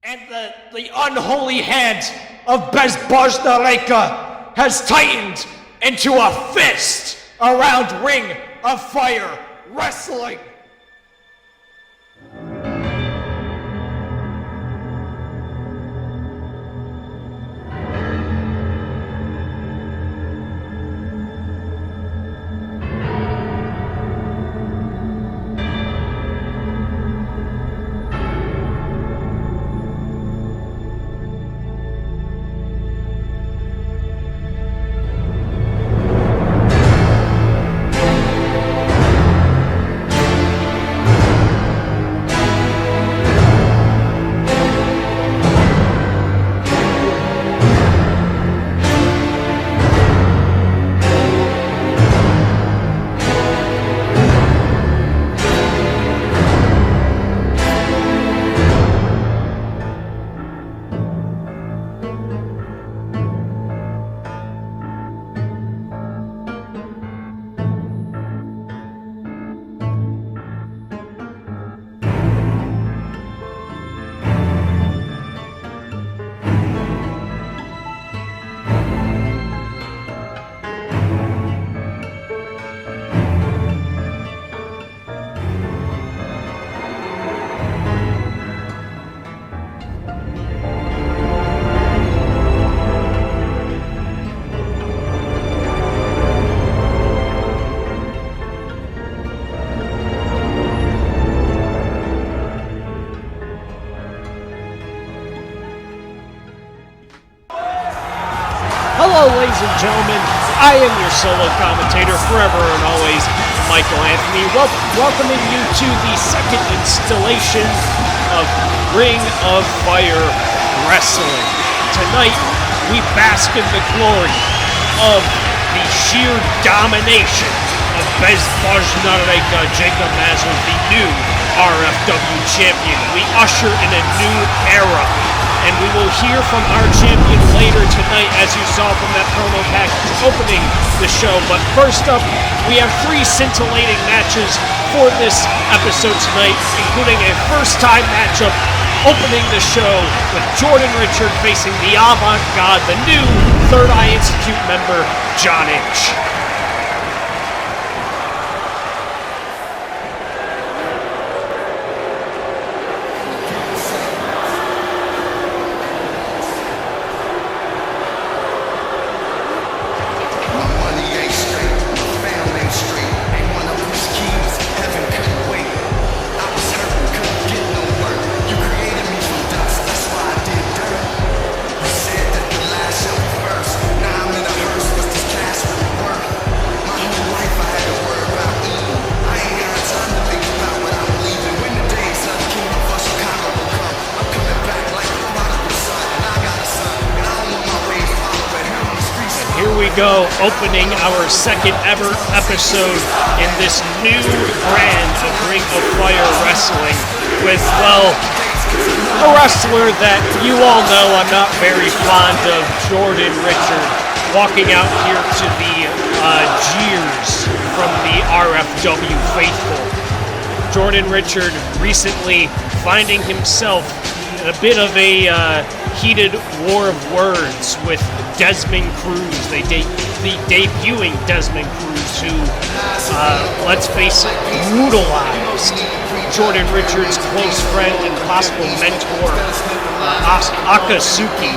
And the unholy hand of Bezbozna has tightened into a fist around Ring of Fire Wrestling. Hello, ladies and gentlemen. I am your solo commentator forever and always, Michael Anthony, welcoming you to the second installation of Ring of Fire Wrestling. Tonight, we bask in the glory of the sheer domination of Bezbozna Jacob Mazur, the new RFW champion. We usher in a new era. And we will hear from our champion later tonight, as you saw from that promo package opening the show. But first up, we have 3 scintillating matches for this episode tonight, including a first-time matchup opening the show with Jordan Richard facing the Avant-Garde, the new Third Eye Institute member, John Inch. Go, opening our second ever episode in this new brand of Ring of Fire Wrestling with, well, a wrestler that you all know I'm not very fond of, Jordan Richard, walking out here to the jeers from the RFW faithful. Jordan Richard recently finding himself in a bit of a heated war of words with Desmond Cruz, the debuting Desmond Cruz, who, let's face it, brutalized Jordan Richard's close friend and possible mentor, Akatsuki.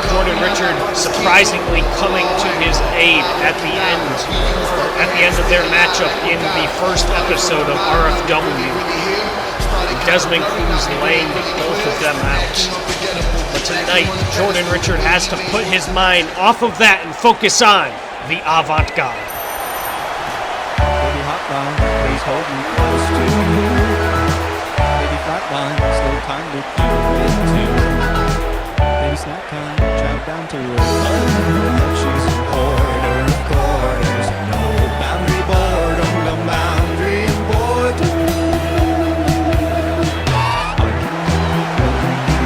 Jordan Richard surprisingly coming to his aid at the end of their matchup in the first episode of RFW. Desmond Cruz laying both of them out. But tonight, Jordan Richard has to put his mind off of that and focus on the Avant-Garde. Baby hotline, please hold me close to you. Baby flatline, slow time to feel it too. Baby snack time, chow down to her butt. She's a quarter of quarters, no boundary boredom, no boundary boredom.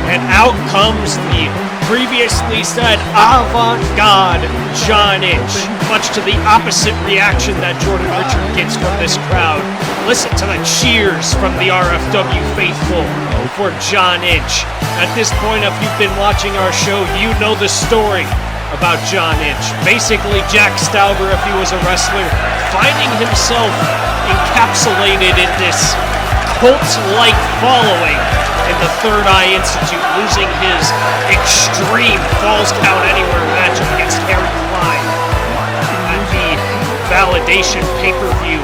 And out comes the previously said Avant-Garde John Inch, much to the opposite reaction that Jordan Richard gets from this crowd. Listen to the cheers from the RFW faithful for John Inch. At this point, if you've been watching our show, you know the story about John Inch. Basically, Jack Stauber, if he was a wrestler, finding himself encapsulated in this cult-like following in the Third Eye Institute, losing his extreme Falls Count Anywhere match against Harry Klein at the Validation pay-per-view,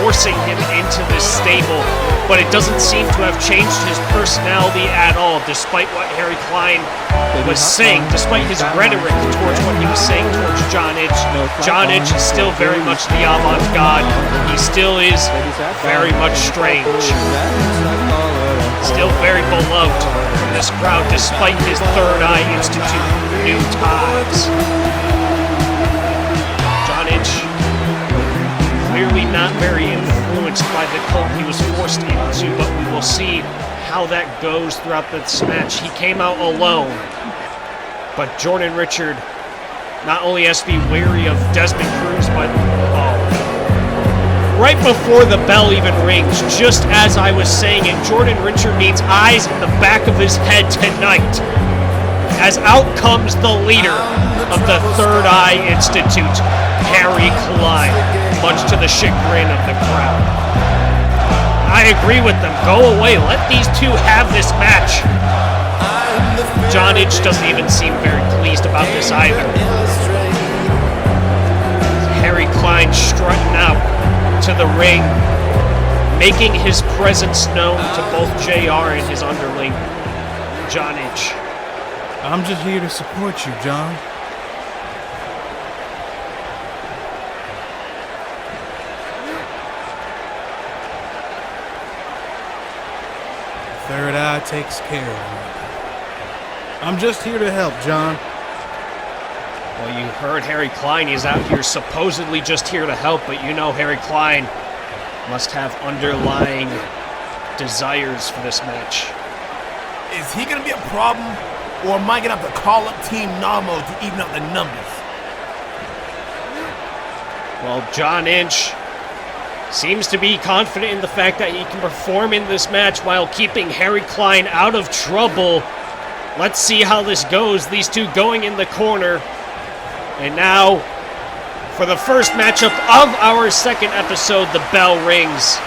forcing him into this stable, but it doesn't seem to have changed his personality at all, despite what Harry Klein was saying, despite his rhetoric towards what he was saying towards John Inch. John Inch is still very much the avant-garde. He still is very much strange. Still very beloved from this crowd, despite his Third Eye Institute new ties. John Inch, clearly not very influenced by the cult he was forced into, but we will see how that goes throughout this match. He came out alone, but Jordan Richard not only has to be wary of Desmond Cruz, but right before the bell even rings, just as I was saying it, Jordan Richard needs eyes in the back of his head tonight, as out comes the leader of the Third Eye Institute, Harry Klein, much to the chagrin of the crowd. I agree with them. Go away. Let these two have this match. John Inch doesn't even seem very pleased about this either. Harry Klein strutting out to the ring, making his presence known to both JR and his underling, John Inch. I'm just here to support you, John. Third Eye takes care of me. I'm just here to help, John. Well, you heard Harry Klein. He's out here supposedly just here to help, but you know Harry Klein must have underlying desires for this match. Is he going to be a problem, or am I going to have to call up Team Namo to even out the numbers? Well, John Inch seems to be confident in the fact that he can perform in this match while keeping Harry Klein out of trouble. Let's see how this goes. These two going in the corner. And now, for the first matchup of our second episode, the bell rings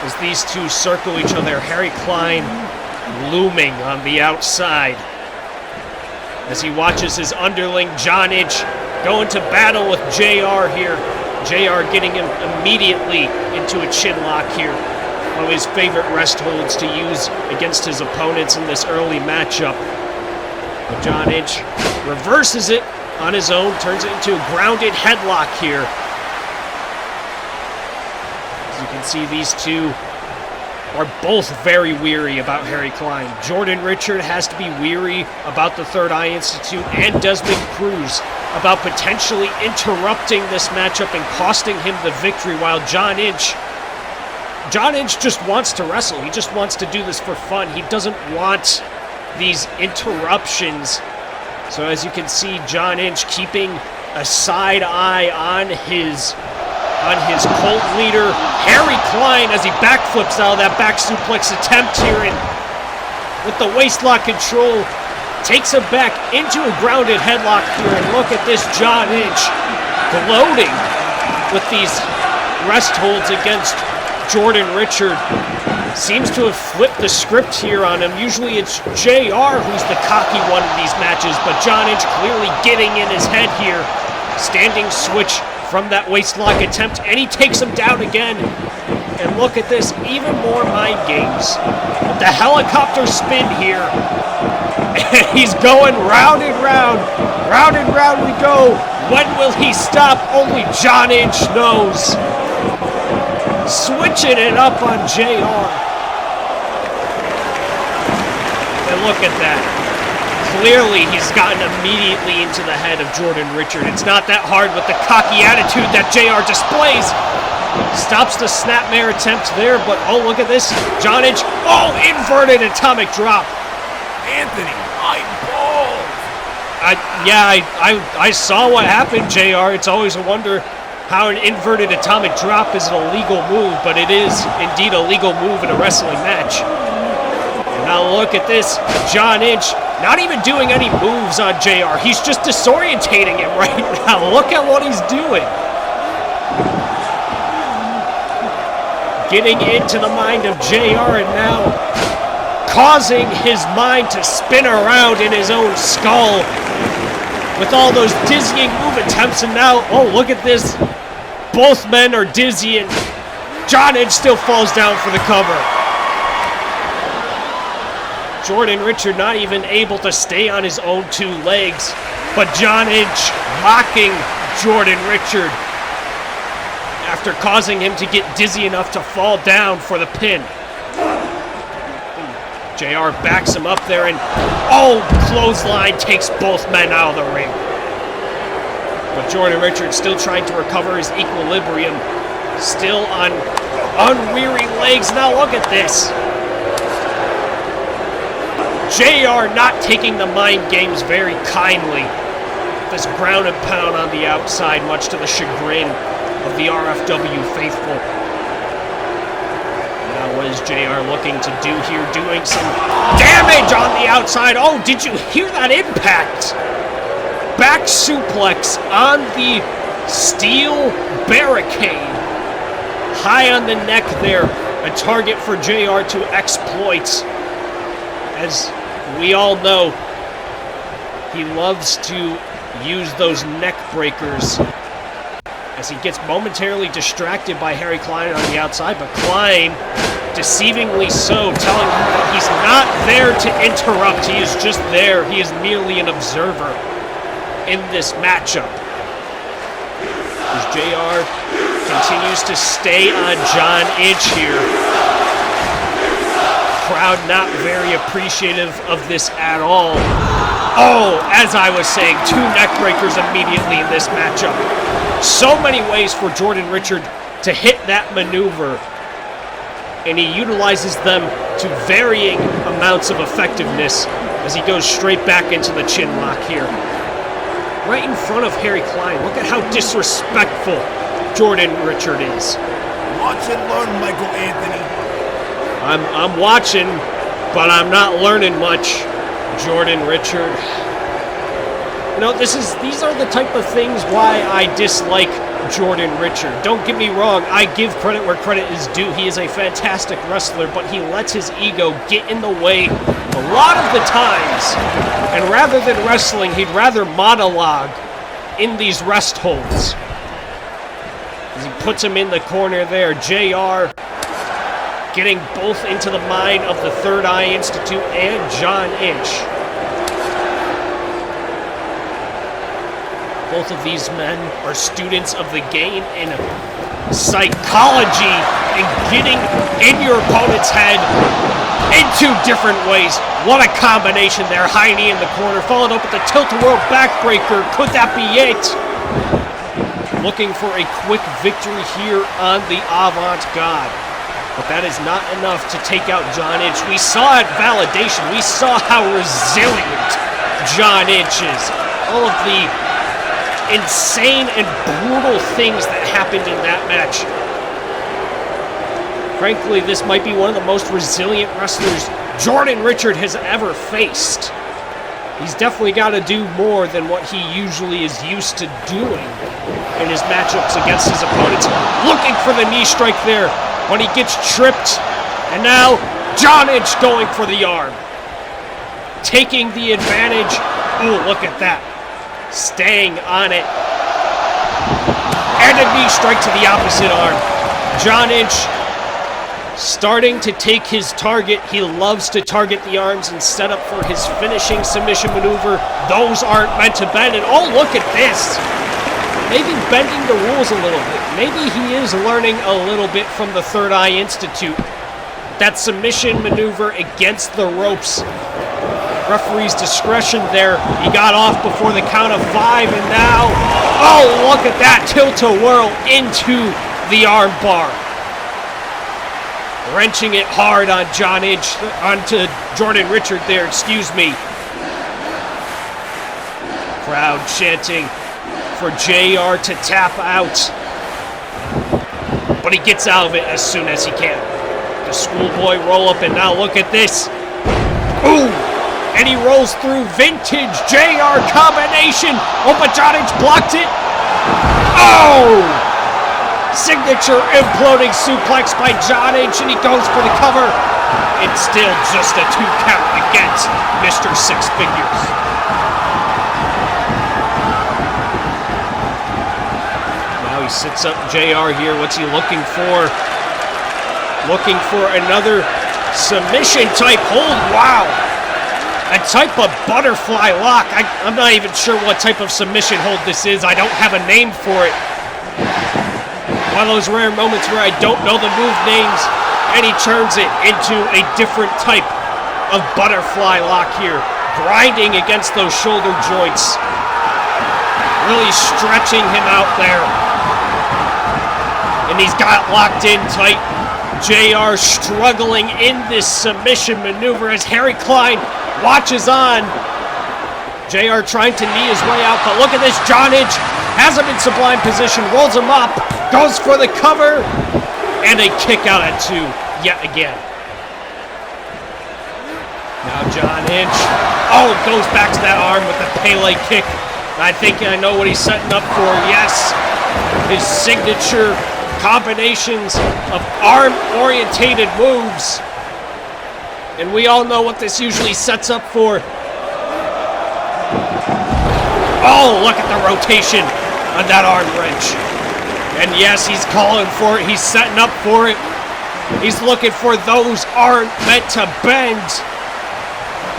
as these two circle each other. Harry Klein looming on the outside as he watches his underling, John Inch, go into battle with JR here. JR getting him immediately into a chin lock here. One of his favorite rest holds to use against his opponents in this early matchup. But John Inch reverses it on his own, turns it into a grounded headlock here. As you can see, these two are both very weary about Harry Klein. Jordan Richard has to be weary about the Third Eye Institute, and Desmond Cruz about potentially interrupting this matchup and costing him the victory, while John Inch just wants to wrestle. He just wants to do this for fun. He doesn't want these interruptions. So as you can see, John Inch keeping a side eye on his cult leader, Harry Klein, as he backflips out of that back suplex attempt here, and with the waistlock control, takes him back into a grounded headlock here. And look at this John Inch gloating with these rest holds against Jordan Richard. Seems to have flipped the script here on him. Usually it's JR who's the cocky one in these matches, but John Inch clearly getting in his head here. Standing switch from that waistlock attempt, and he takes him down again. And look at this, even more mind games. With the helicopter spin here. And he's going round and round. Round and round we go. When will he stop? Only John Inch knows. Switching it up on JR. And look at that. Clearly, he's gotten immediately into the head of Jordan Richard. It's not that hard with the cocky attitude that JR displays. Stops the snapmare attempt there, but oh, look at this. John Inch, oh, inverted atomic drop. Anthony, my balls. I saw what happened, JR. It's always a wonder how an inverted atomic drop is an illegal move, but it is indeed a legal move in a wrestling match. And now look at this, John Inch not even doing any moves on JR. He's just disorientating him right now. Look at what he's doing. Getting into the mind of JR and now causing his mind to spin around in his own skull with all those dizzying move attempts. And now, oh, look at this. Both men are dizzy and John Inch still falls down for the cover. Jordan Richard not even able to stay on his own two legs, but John Inch mocking Jordan Richard after causing him to get dizzy enough to fall down for the pin. JR backs him up there and, oh, clothesline takes both men out of the ring. But Jordan Richard still trying to recover his equilibrium, still on unweary legs. Now look at this. JR not taking the mind games very kindly. This ground and pound on the outside, much to the chagrin of the RFW faithful. Now what is JR looking to do here? Doing some damage on the outside. Oh, did you hear that impact? Back suplex on the steel barricade. High on the neck there. A target for JR to exploit. As we all know, he loves to use those neck breakers as he gets momentarily distracted by Harry Klein on the outside, but Klein, deceivingly so, telling him that he's not there to interrupt. He is just there. He is merely an observer in this matchup. As JR continues to stay on John Inch here. Crowd not very appreciative of this at all. Oh, as I was saying, two neck breakers immediately in this matchup. So many ways for Jordan Richard to hit that maneuver, and he utilizes them to varying amounts of effectiveness as he goes straight back into the chin lock here. Right in front of Harry Klein. Look at how disrespectful Jordan Richard is. Watch and learn, Michael Anthony. I'm watching, but I'm not learning much, Jordan Richard. You know, these are the type of things why I dislike Jordan Richard. Don't get me wrong, I give credit where credit is due. He is a fantastic wrestler, but he lets his ego get in the way a lot of the times. And rather than wrestling, he'd rather monologue in these rest holds. As he puts him in the corner there, JR getting both into the mind of the Third Eye Institute and John Inch. Both of these men are students of the game in psychology and getting in your opponent's head in two different ways. What a combination there. High knee in the corner, followed up with the tilt-a-whirl backbreaker. Could that be it? Looking for a quick victory here on the Avant-Garde. But that is not enough to take out John Inch. We saw at Validation. We saw how resilient John Inch is. All of the insane and brutal things that happened in that match. Frankly, this might be one of the most resilient wrestlers Jordan Richard has ever faced. He's definitely got to do more than what he usually is used to doing in his matchups against his opponents. Looking for the knee strike there when he gets tripped. And now, John Inch going for the arm. Taking the advantage. Oh, look at that. Staying on it. And a knee strike to the opposite arm. John Inch starting to take his target. He loves to target the arms and set up for his finishing submission maneuver. Those aren't meant to bend. And oh, look at this. Maybe bending the rules a little bit. Maybe he is learning a little bit from the Third Eye Institute. That submission maneuver against the ropes. Referee's discretion there. He got off before the count of 5, and now, oh, look at that tilt-a-whirl into the arm bar. Wrenching it hard on John Inch, onto Jordan Richard there, excuse me. Crowd chanting for JR to tap out. but he gets out of it as soon as he can. The schoolboy roll up, and now look at this. Ooh! And he rolls through vintage JR combination. Oh, but Jonic blocked it. Oh! Signature imploding suplex by Jonic, and he goes for the cover. It's still just a 2 count against Mr. Six Figures. Now he sits up JR here. What's he looking for? Looking for another submission type hold. Wow. A type of butterfly lock. I'm not even sure what type of submission hold this is. I don't have a name for it. One of those rare moments where I don't know the move names, and he turns it into a different type of butterfly lock here. Grinding against those shoulder joints. Really stretching him out there. And he's got locked in tight. JR struggling in this submission maneuver as Harry Klein watches on. JR trying to knee his way out, but look at this. Jonic has him in sublime position, rolls him up, goes for the cover, and a kick out at 2 yet again. Now Jonic, goes back to that arm with the Pele kick. I think I know what he's setting up for. Yes, his signature combinations of arm-orientated moves. And we all know what this usually sets up for. Oh, look at the rotation on that arm wrench. And yes, he's calling for it. He's setting up for it. He's looking for those aren't meant to bend.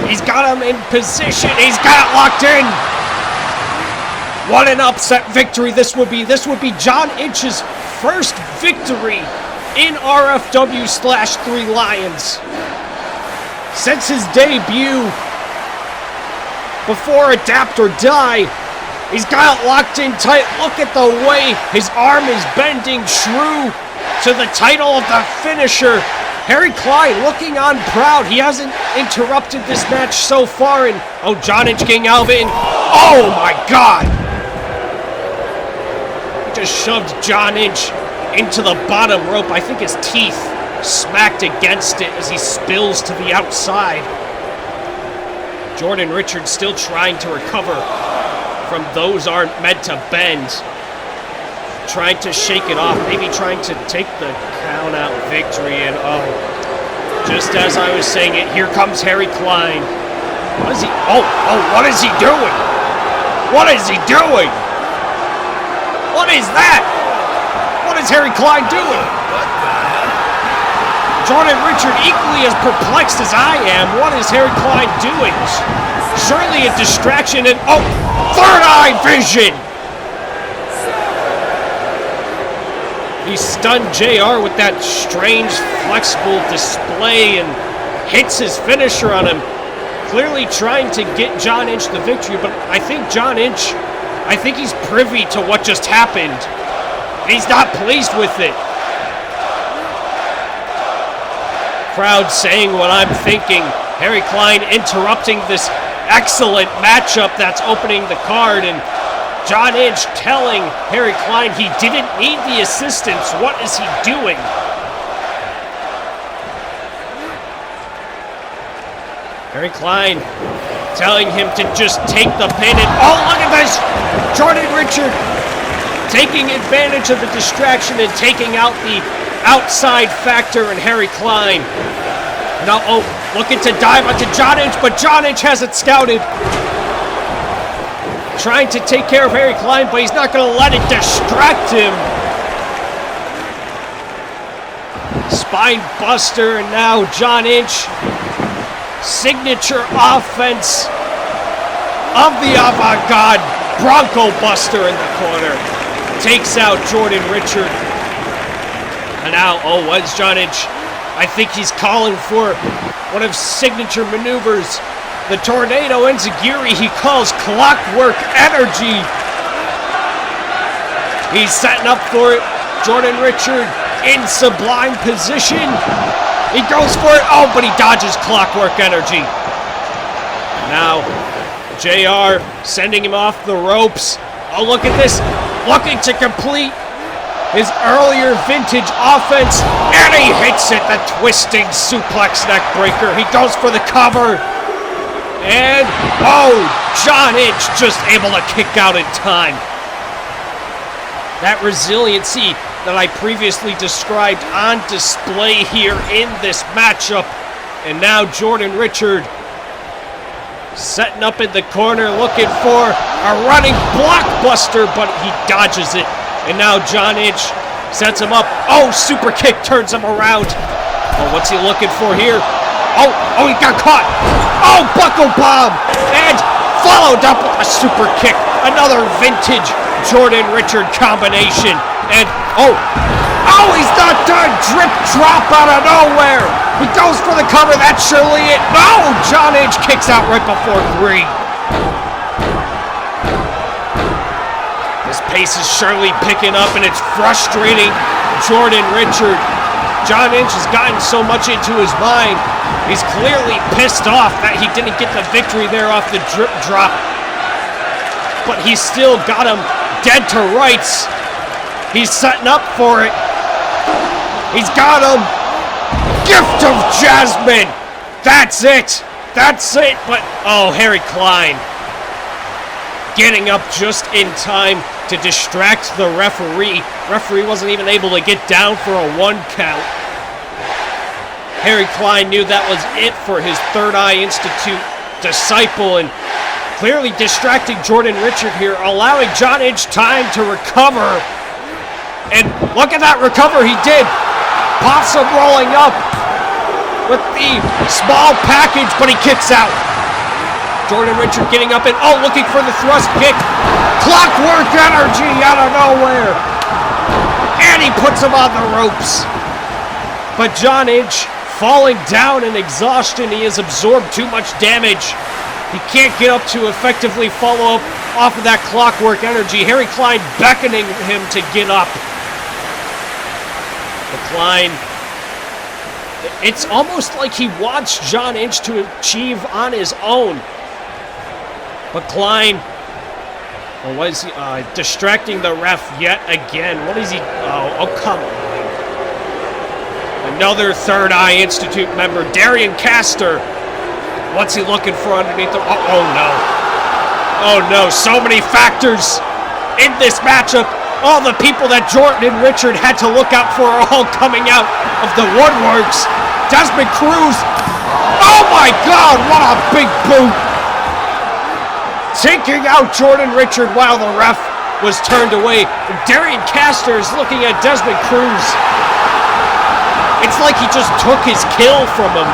He's got him in position. He's got it locked in. What an upset victory this would be. This would be Jonic's first victory in RFW/3 Lions since his debut before Adapt or Die. He's got it locked in tight. Look at the way his arm is bending true to the title of the finisher. Harry Klein looking on proud. He hasn't interrupted this match so far. And Jonic getting out of it. And, oh my God! He just shoved Jonic into the bottom rope. I think his teeth smacked against it as he spills to the outside. Jordan Richards still trying to recover from those aren't meant to bend. Trying to shake it off, maybe trying to take the count out victory. And just as I was saying it, here comes Harry Klein. What is he? What is he doing? What is he doing? What is that? What is Harry Klein doing? Jordan Richard equally as perplexed as I am. What is Harry Klein doing? Surely a distraction and third eye vision! He stunned JR with that strange flexible display and hits his finisher on him. Clearly trying to get Jonic the victory, but I think he's privy to what just happened. He's not pleased with it. Crowd saying what I'm thinking. Harry Klein interrupting this excellent matchup that's opening the card, and Jonic telling Harry Klein he didn't need the assistance. What is he doing? Harry Klein telling him to just take the pin, and look at this! Jordan Richard taking advantage of the distraction and taking out the outside factor in Harry Klein. Now, looking to dive onto Jonic, but Jonic has it scouted. Trying to take care of Harry Klein, but he's not going to let it distract him. Spine buster, and now Jonic. Signature offense of the avant-garde. Bronco buster in the corner. Takes out Jordan Richard. And now, what's Jonic? I think he's calling for one of signature maneuvers. The Tornado Enziguri he calls Clockwork Energy. He's setting up for it. Jordan Richard in sublime position. He goes for it. But he dodges Clockwork Energy. Now, JR sending him off the ropes. Look at this. Looking to complete his earlier vintage offense, and he hits it, the twisting suplex neck breaker. He goes for the cover, and oh, John Inch just able to kick out in time. That resiliency that I previously described on display here in this matchup. And now Jordan Richard setting up in the corner, looking for a running blockbuster, but he dodges it. And now John Inch sets him up. Oh, super kick turns him around. Oh, what's he looking for here? Oh, he got caught. Oh, buckle bomb. And followed up with a super kick. Another vintage Jordan Richard combination. And he's not done. Drip drop out of nowhere. He goes for the cover. That's surely it. No, John Inch kicks out right before 3. This pace is surely picking up, and it's frustrating Jordan Richard. John Inch has gotten so much into his mind. He's clearly pissed off that he didn't get the victory there off the drip drop. But he's still got him dead to rights. He's setting up for it. He's got him. Gift of Jasmine. That's it. But, Harry Klein getting up just in time to distract the referee. Referee wasn't even able to get down for a 1 count. Harry Klein knew that was it for his Third Eye Institute disciple, and clearly distracting Jordan Richard here, allowing John Inch time to recover. And look at that recover he did. Pops him rolling up with the small package, but he kicks out. Jordan Richard getting up and, looking for the thrust kick. Clockwork energy out of nowhere. And he puts him on the ropes. But John Inch falling down in exhaustion. He has absorbed too much damage. He can't get up to effectively follow up off of that clockwork energy. Harry Klein beckoning him to get up. But Klein, it's almost like he wants John Inch to achieve on his own. But Klein, what is he, distracting the ref yet again? What is he, come on. Another Third Eye Institute member, Darian Castor. What's he looking for underneath the, Oh no, so many factors in this matchup. All the people that Jordan Richard had to look out for are all coming out of the woodworks. Desmond Cruz, oh my God, what a big boot. Taking out Jordan Richard while the ref was turned away. Darian Castor is looking at Desmond Cruz. It's like he just took his kill from him.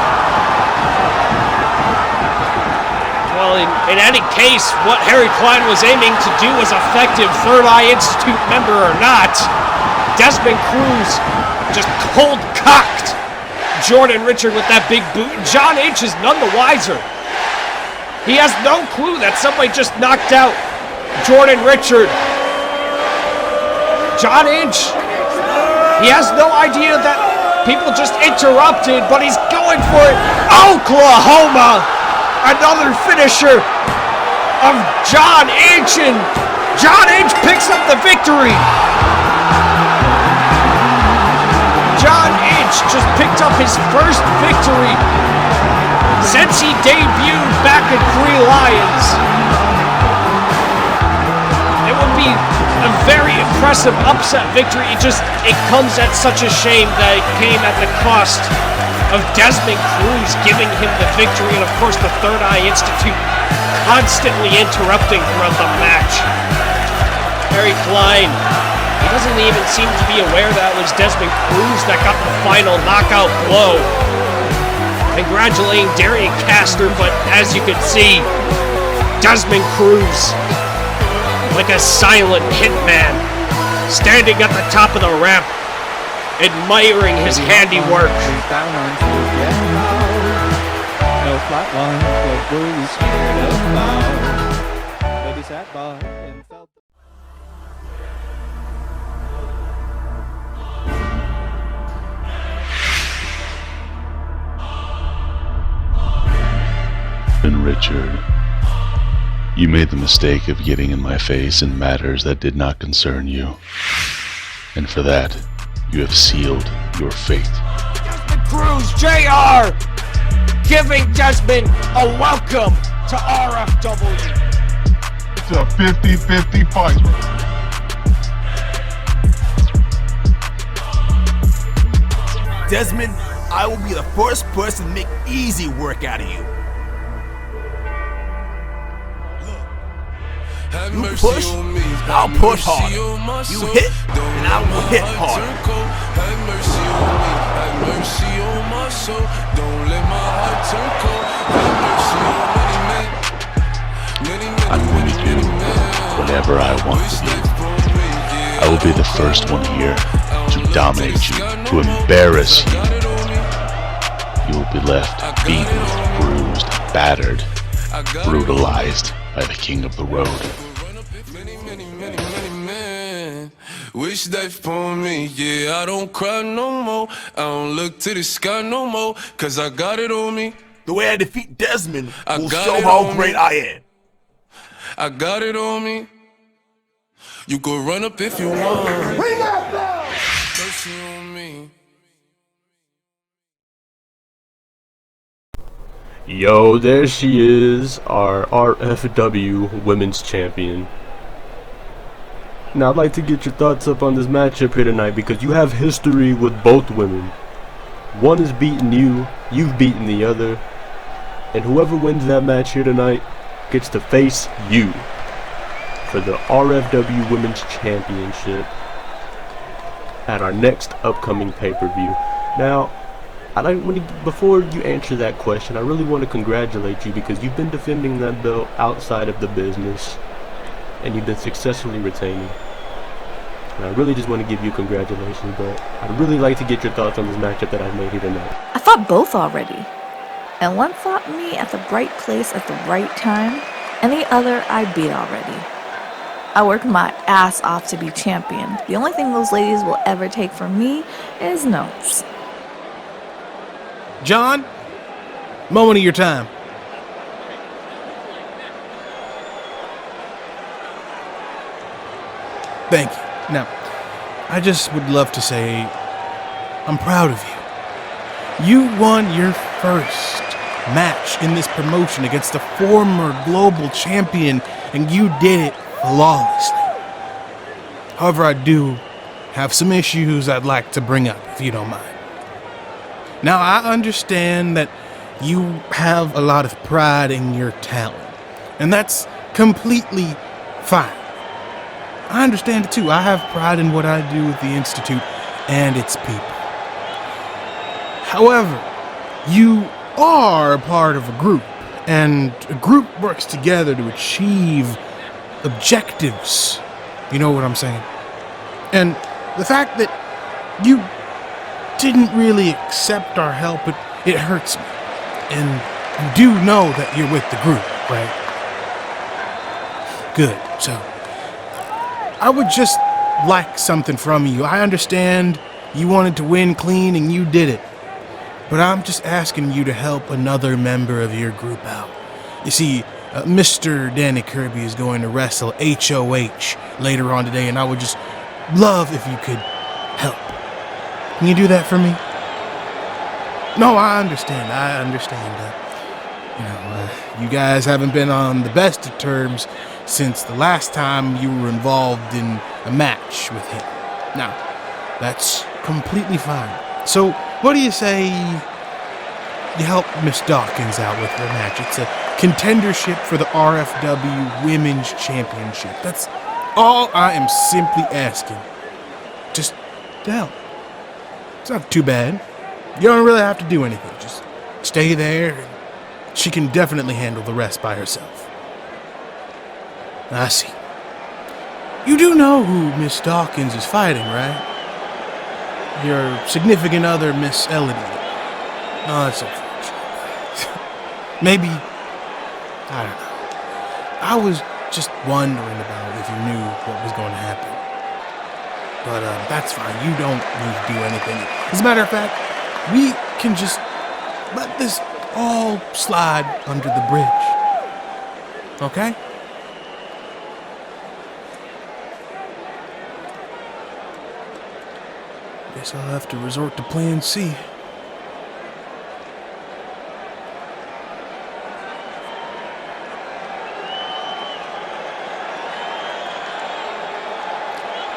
Well, in any case, what Harry Klein was aiming to do was effective, Third Eye Institute member or not. Desmond Cruz just cold-cocked Jordan Richard with that big boot. John Inch is none the wiser. He has no clue that somebody just knocked out Jordan Richard. John Inch, he has no idea that people just interrupted, but he's going for it. Oklahoma! Another finisher of John Inch, and John Inch picks up the victory. John Inch just picked up his first victory since he debuted back in 3 Lions. It would be a very impressive upset victory. It comes at such a shame that it came at the cost of Desmond Cruz giving him the victory, and of course the Third Eye Institute constantly interrupting throughout the match. Harry Klein, he doesn't even seem to be aware that it was Desmond Cruz that got the final knockout blow. Congratulating Darian Castor, but as you can see, Desmond Cruz, like a silent hitman, standing at the top of the ramp, admiring his handiwork. Down onto the ground. No flat line, but Bruce scared of bow. Baby sat by and felt. And Richard, you made the mistake of getting in my face in matters that did not concern you. And for that, you have sealed your fate. Desmond Cruz, JR, giving Desmond a welcome to RFW. It's a 50-50 fight. Desmond, I will be the first person to make easy work out of you. You push, I'll push hard. You hit, and I will hit hard. Have mercy on me, have mercy on my soul. Don't let my heart turn cold. Have mercy on I'm going to do whatever I want to do. I will be the first one here to dominate you, to embarrass you. You will be left beaten, bruised, battered, brutalized by the king of the road. Wish they for me, yeah, I don't cry no more. I don't look to the sky no more, cause I got it on me. The way I defeat Desmond will got show it how on great me. I am. I got it on me. You could run up if you want. Bring that down! Mercy on me. Yo, there she is, our RFW Women's Champion. Now, I'd like to get your thoughts up on this matchup here tonight because you have history with both women. One has beaten you, you've beaten the other, and whoever wins that match here tonight gets to face you for the RFW Women's Championship at our next upcoming pay-per-view. Now, before you answer that question, I really want to congratulate you because you've been defending that belt outside of the business and you've been successfully retaining. And I really just want to give you congratulations, but I'd really like to get your thoughts on this matchup that I've made here tonight. I fought both already. And one fought me at the right place at the right time, and the other I beat already. I worked my ass off to be champion. The only thing those ladies will ever take from me is notes. John, moment of your time. Thank you. Now, I just would love to say I'm proud of you. You won your first match in this promotion against the former global champion, and you did it flawlessly. However, I do have some issues I'd like to bring up, if you don't mind. Now, I understand that you have a lot of pride in your talent, and that's completely fine. I understand it too. I have pride in what I do with the Institute and its people. However, you are a part of a group, and a group works together to achieve objectives. You know what I'm saying? And the fact that you didn't really accept our help, it hurts me. And you do know that you're with the group, right? Good. So, I would just like something from you. I understand you wanted to win clean and you did it. But I'm just asking you to help another member of your group out. You see, Mr. Danny Kirby is going to wrestle HOH later on today, and I would just love if you could help. Can you do that for me? No, I understand. You guys haven't been on the best of terms since the last time you were involved in a match with him. Now, that's completely fine. So, what do you say you help Miss Dawkins out with her match? It's a contendership for the RFW Women's Championship. That's all I am simply asking. Just to help. It's not too bad. You don't really have to do anything. Just stay there, and she can definitely handle the rest by herself. I see. You do know who Miss Dawkins is fighting, right? Your significant other, Miss Elodie. Oh, that's unfortunate. Maybe, I don't know. I was just wondering about if you knew what was going to happen. But that's fine. You don't need to do anything. As a matter of fact, we can just let this all slide under the bridge. Okay? Guess I'll have to resort to plan C.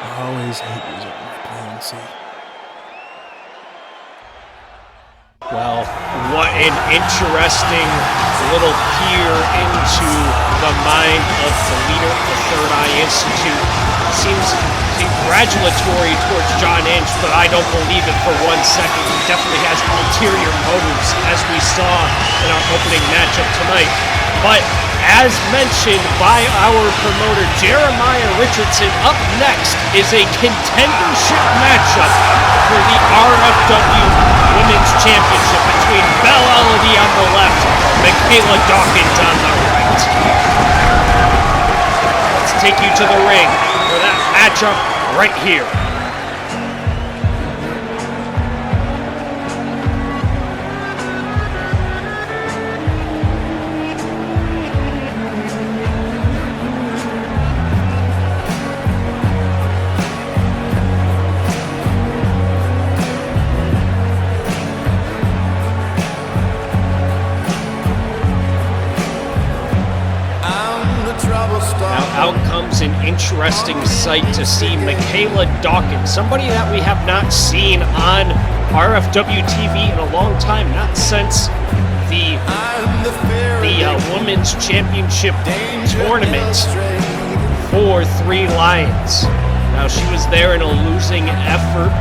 I always hate resorting to plan C. Well, what an interesting little peer into the mind of the leader of the Third Eye Institute. Seems congratulatory towards John Inch, but I don't believe it for 1 second. He definitely has ulterior motives, as we saw in our opening matchup tonight. But as mentioned by our promoter, Jeremiah Richardson, up next is a contendership matchup for the RFW Women's Championship between Belle Elodie on the left, Michaela Dawkins on the right. Let's take you to the ring for that matchup right here. Now out comes an interesting sight to see Michaela Dawkins, somebody that we have not seen on RFW TV in a long time, not since the Women's Championship tournament for Three Lions. Now she was there in a losing effort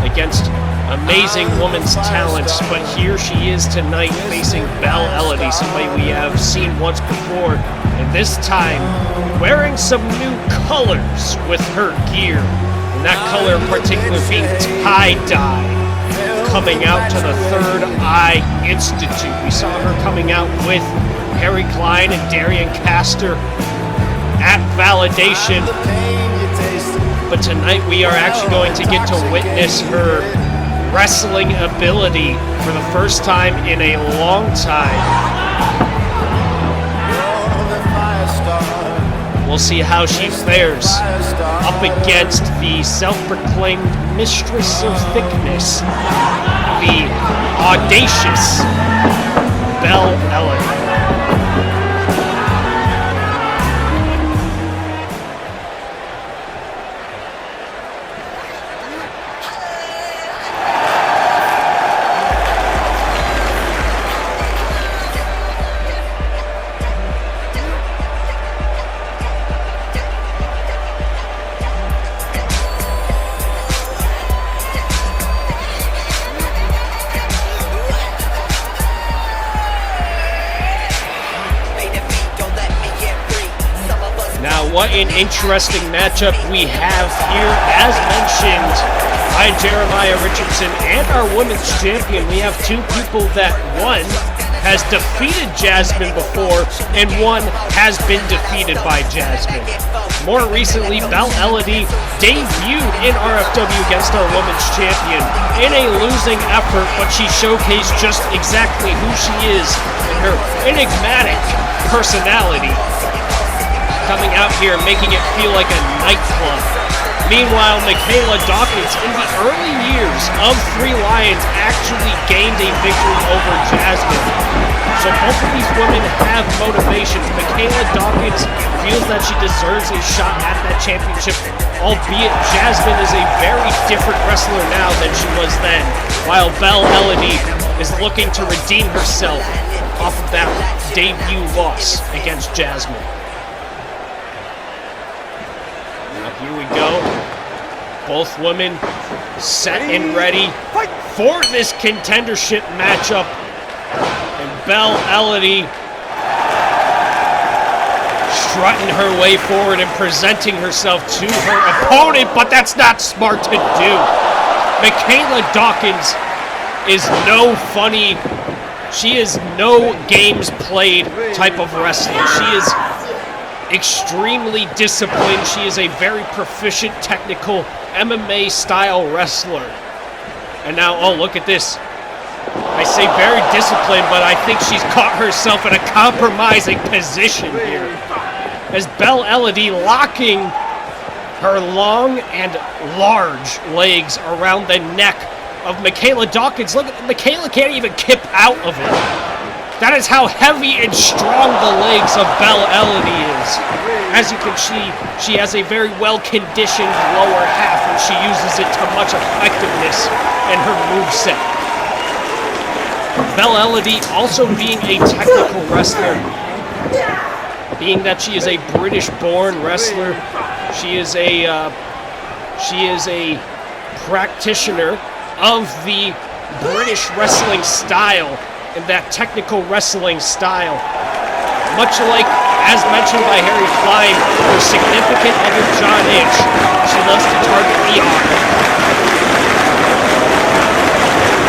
against amazing women's talents, but here she is tonight facing Belle Elodie, somebody we have seen once before, and this time wearing some new colors with her gear, and that color in particular being tie-dye, coming out to the Third Eye Institute. We saw her coming out with Harry Klein and Darian Castor at Validation, but tonight we are actually going to get to witness her wrestling ability for the first time in a long time. We'll see how she fares up against the self-proclaimed mistress of thickness, the audacious Belle Elodie. What an interesting matchup we have here. As mentioned by Jeremiah Richardson and our women's champion, we have two people that one has defeated Jasmine before and one has been defeated by Jasmine. More recently, Belle Elodie debuted in RFW against our women's champion in a losing effort, but she showcased just exactly who she is and her enigmatic personality, coming out here making it feel like a nightclub. Meanwhile, Michaela Dawkins, in the early years of Three Lions, actually gained a victory over Jasmine. So both of these women have motivations. Michaela Dawkins feels that she deserves a shot at that championship, albeit Jasmine is a very different wrestler now than she was then, while Belle Elodie is looking to redeem herself off of that debut loss against Jasmine. Here we go. Both women set and ready for this contendership matchup. And Belle Elodie strutting her way forward and presenting herself to her opponent, but that's not smart to do. Michaela Dawkins is no funny, she is no games played type of wrestler. She is extremely disciplined. She is a very proficient, technical MMA style wrestler. And now, oh, look at this. I say very disciplined, but I think she's caught herself in a compromising position here, as Belle Elodie locking her long and large legs around the neck of Michaela Dawkins. Look, Michaela can't even kip out of it. That is how heavy and strong the legs of Belle Elodie is. As you can see, she has a very well-conditioned lower half, and she uses it to much effectiveness in her moveset. Belle Elodie also being a technical wrestler, being that she is a British-born wrestler, she is a practitioner of the British wrestling style, and that technical wrestling style. Much like, as mentioned by Harry Klein, her significant other John Inch, she loves to target the arm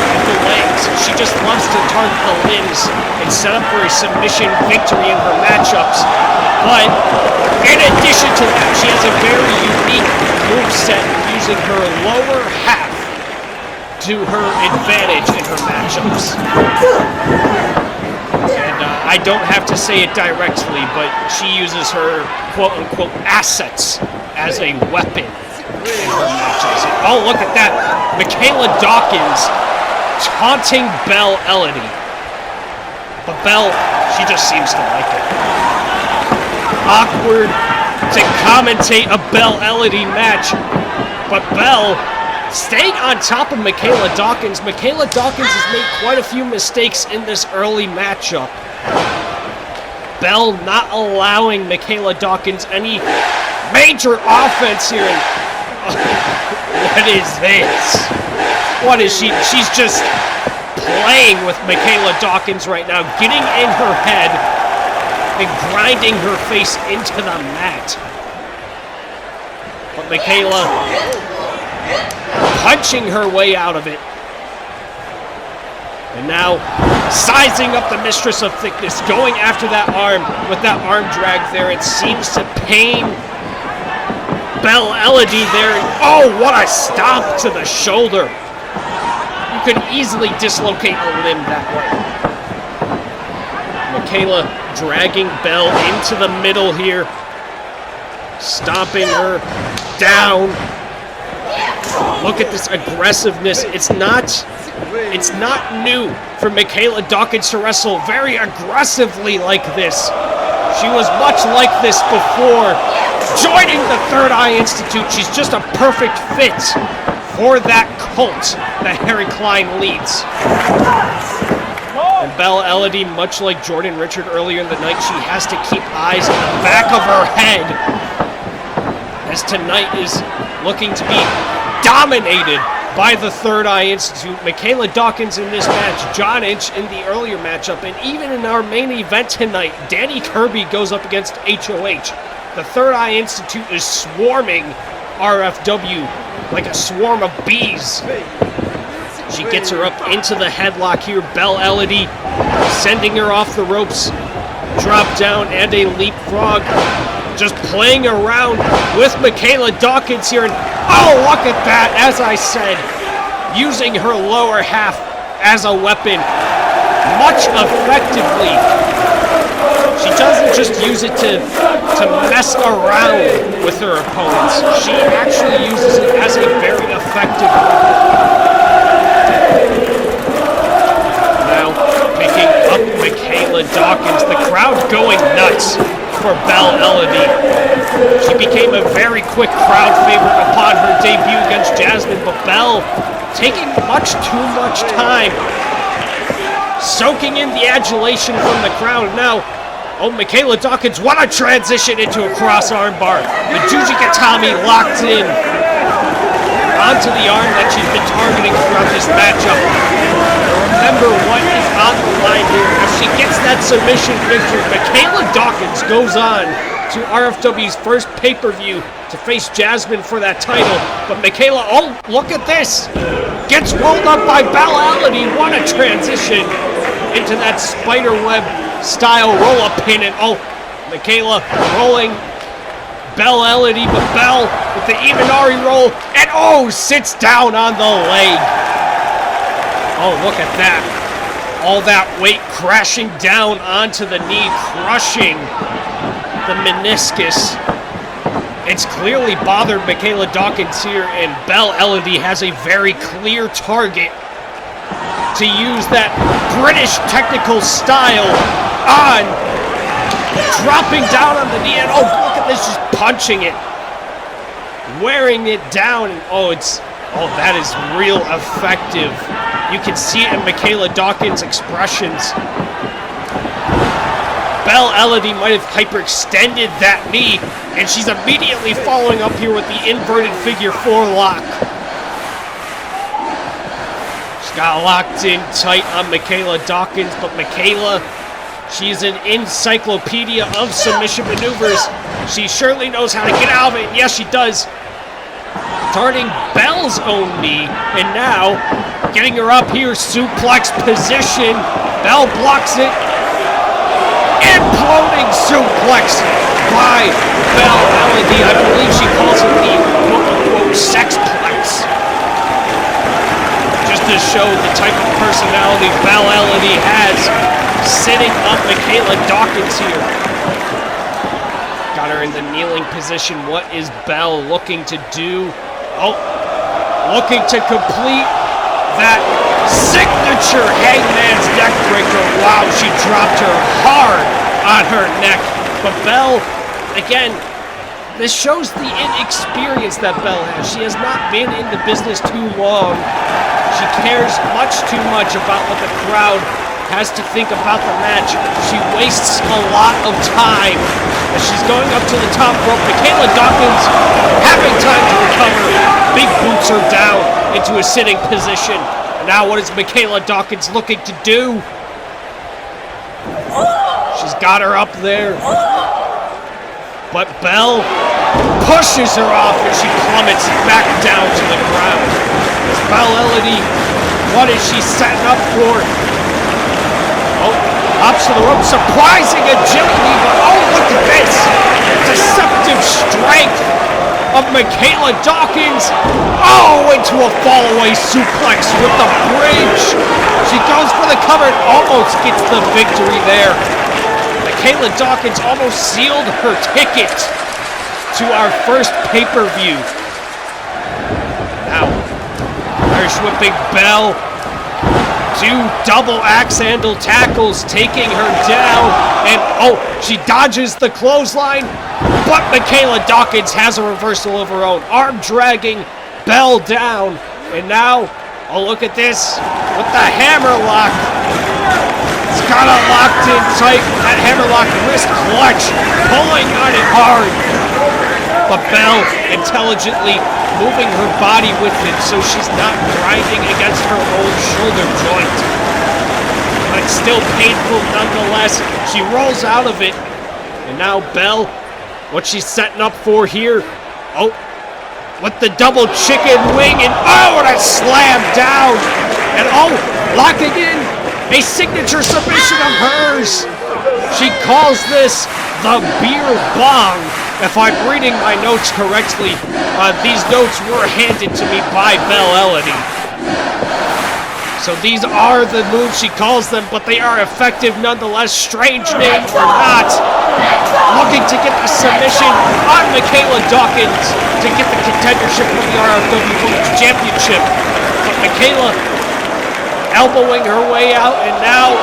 and the legs. She just loves to target the limbs and set up for a submission victory in her matchups. But in addition to that, she has a very unique moveset using her lower half to her advantage in her matchups. And I don't have to say it directly, but she uses her quote-unquote assets as a weapon in her matches. Oh, look at that. Michaela Dawkins taunting Belle Elodie. But Belle, she just seems to like it. Awkward to commentate a Belle Elodie match, but Belle staying on top of Michaela Dawkins. Michaela Dawkins has made quite a few mistakes in this early matchup. Belle not allowing Michaela Dawkins any major offense here. And, what is this? What is she? She's just playing with Michaela Dawkins right now, getting in her head and grinding her face into the mat. But Michaela punching her way out of it. And now sizing up the Mistress of Thickness, going after that arm with that arm drag there. It seems to pain Belle Elodie there. Oh, what a stomp to the shoulder. You could easily dislocate a limb that way. Michaela dragging Belle into the middle here, stomping her down. Look at this aggressiveness. It's not new for Michaela Dawkins to wrestle very aggressively like this. She was much like this before joining the Third Eye Institute. She's just a perfect fit for that cult that Harry Klein leads. And Belle Elodie, much like Jordan Richard earlier in the night, she has to keep eyes in the back of her head, as tonight is looking to be dominated by the Third Eye Institute. Michaela Dawkins in this match, John Inch in the earlier matchup, and even in our main event tonight, Danny Kirby goes up against HOH. The Third Eye Institute is swarming RFW like a swarm of bees. She gets her up into the headlock here. Belle Elodie sending her off the ropes. Drop down and a leapfrog. Just playing around with Michaela Dawkins here. And oh, look at that. As I said, using her lower half as a weapon much effectively. She doesn't just use it to mess around with her opponents. She actually uses it as a very effective weapon. Now, picking up Michaela Dawkins, the crowd going nuts for Belle Elodie. She became a very quick crowd favorite upon her debut against Jasmine, but Belle taking much too much time, soaking in the adulation from the crowd. Now, oh, Michaela Dawkins, what a transition into a cross arm bar. The Jujigatami locked in onto the arm that she's been targeting throughout this matchup. Remember what is on the line here. If she gets that submission victory, Michaela Dawkins goes on to RFW's first pay-per-view to face Jasmine for that title. But Michaela, oh, look at this. Gets rolled up by Belle Elodie. What a transition into that spiderweb style roll-up pin. And oh, Michaela rolling Belle Elodie, but Belle with the Imanari roll, and oh, sits down on the leg. Oh, look at that. All that weight crashing down onto the knee, crushing the meniscus It's clearly bothered Michaela Dawkins here, and Belle Elodie has a very clear target to use that British technical style on dropping down on the knee, and oh, look at this, just punching it, wearing it down, and that is real effective. You can see it in Michaela Dawkins' expressions. Belle Elodie might have hyperextended that knee, and she's immediately following up here with the inverted figure 4 lock. She's got locked in tight on Michaela Dawkins, but Michaela, she's an encyclopedia of submission maneuvers. She surely knows how to get out of it, and yes, she does. Turning Belle's own knee, and now getting her up here, suplex position. Belle blocks it. Imploding suplex by Belle Elodie. I believe she calls it the quote-unquote sexplex. Just to show the type of personality Belle Elodie has, sitting up Michaela Dawkins here. Got her in the kneeling position. What is Belle looking to do? Oh, looking to complete that signature Hangman's neckbreaker. Wow, she dropped her hard on her neck. But Belle, again, this shows the inexperience that Belle has. She has not been in the business too long. She cares much too much about what the crowd has to think about the match. She wastes a lot of time as she's going up to the top rope. Michaela Dawkins having time to recover. Big boots her down into a sitting position. And now what is Michaela Dawkins looking to do? She's got her up there. But Belle pushes her off and she plummets back down to the ground. As Belle Elodie, what is she setting up for? Oh, hops to the rope, surprising agility, but oh, look at this! Deceptive strength of Michaela Dawkins. Oh, into a fallaway suplex with the bridge. She goes for the cover and almost gets the victory there. Michaela Dawkins almost sealed her ticket to our first pay-per-view. Now, Irish whipping Belle. 2 double axe handle tackles taking her down, and oh, she dodges the clothesline, but Michaela Dawkins has a reversal of her own, arm dragging Belle down, and now, oh, look at this with the hammerlock. It's got it locked in tight. That hammerlock wrist clutch, pulling on it hard, but Belle intelligently moving her body with it so she's not grinding against her own shoulder joint. But it's still painful nonetheless. She rolls out of it. And now Belle, what she's setting up for here. Oh, with the double chicken wing, and oh, and a slam down. And oh, locking in a signature submission of hers. She calls this the beer bong. If I'm reading my notes correctly, these notes were handed to me by Belle Elodie. So these are the moves she calls them, but they are effective nonetheless. Strange name or not. Looking to get the submission on Michaela Dawkins to get the contendership for the RFW Women's Championship. But Michaela elbowing her way out, and now,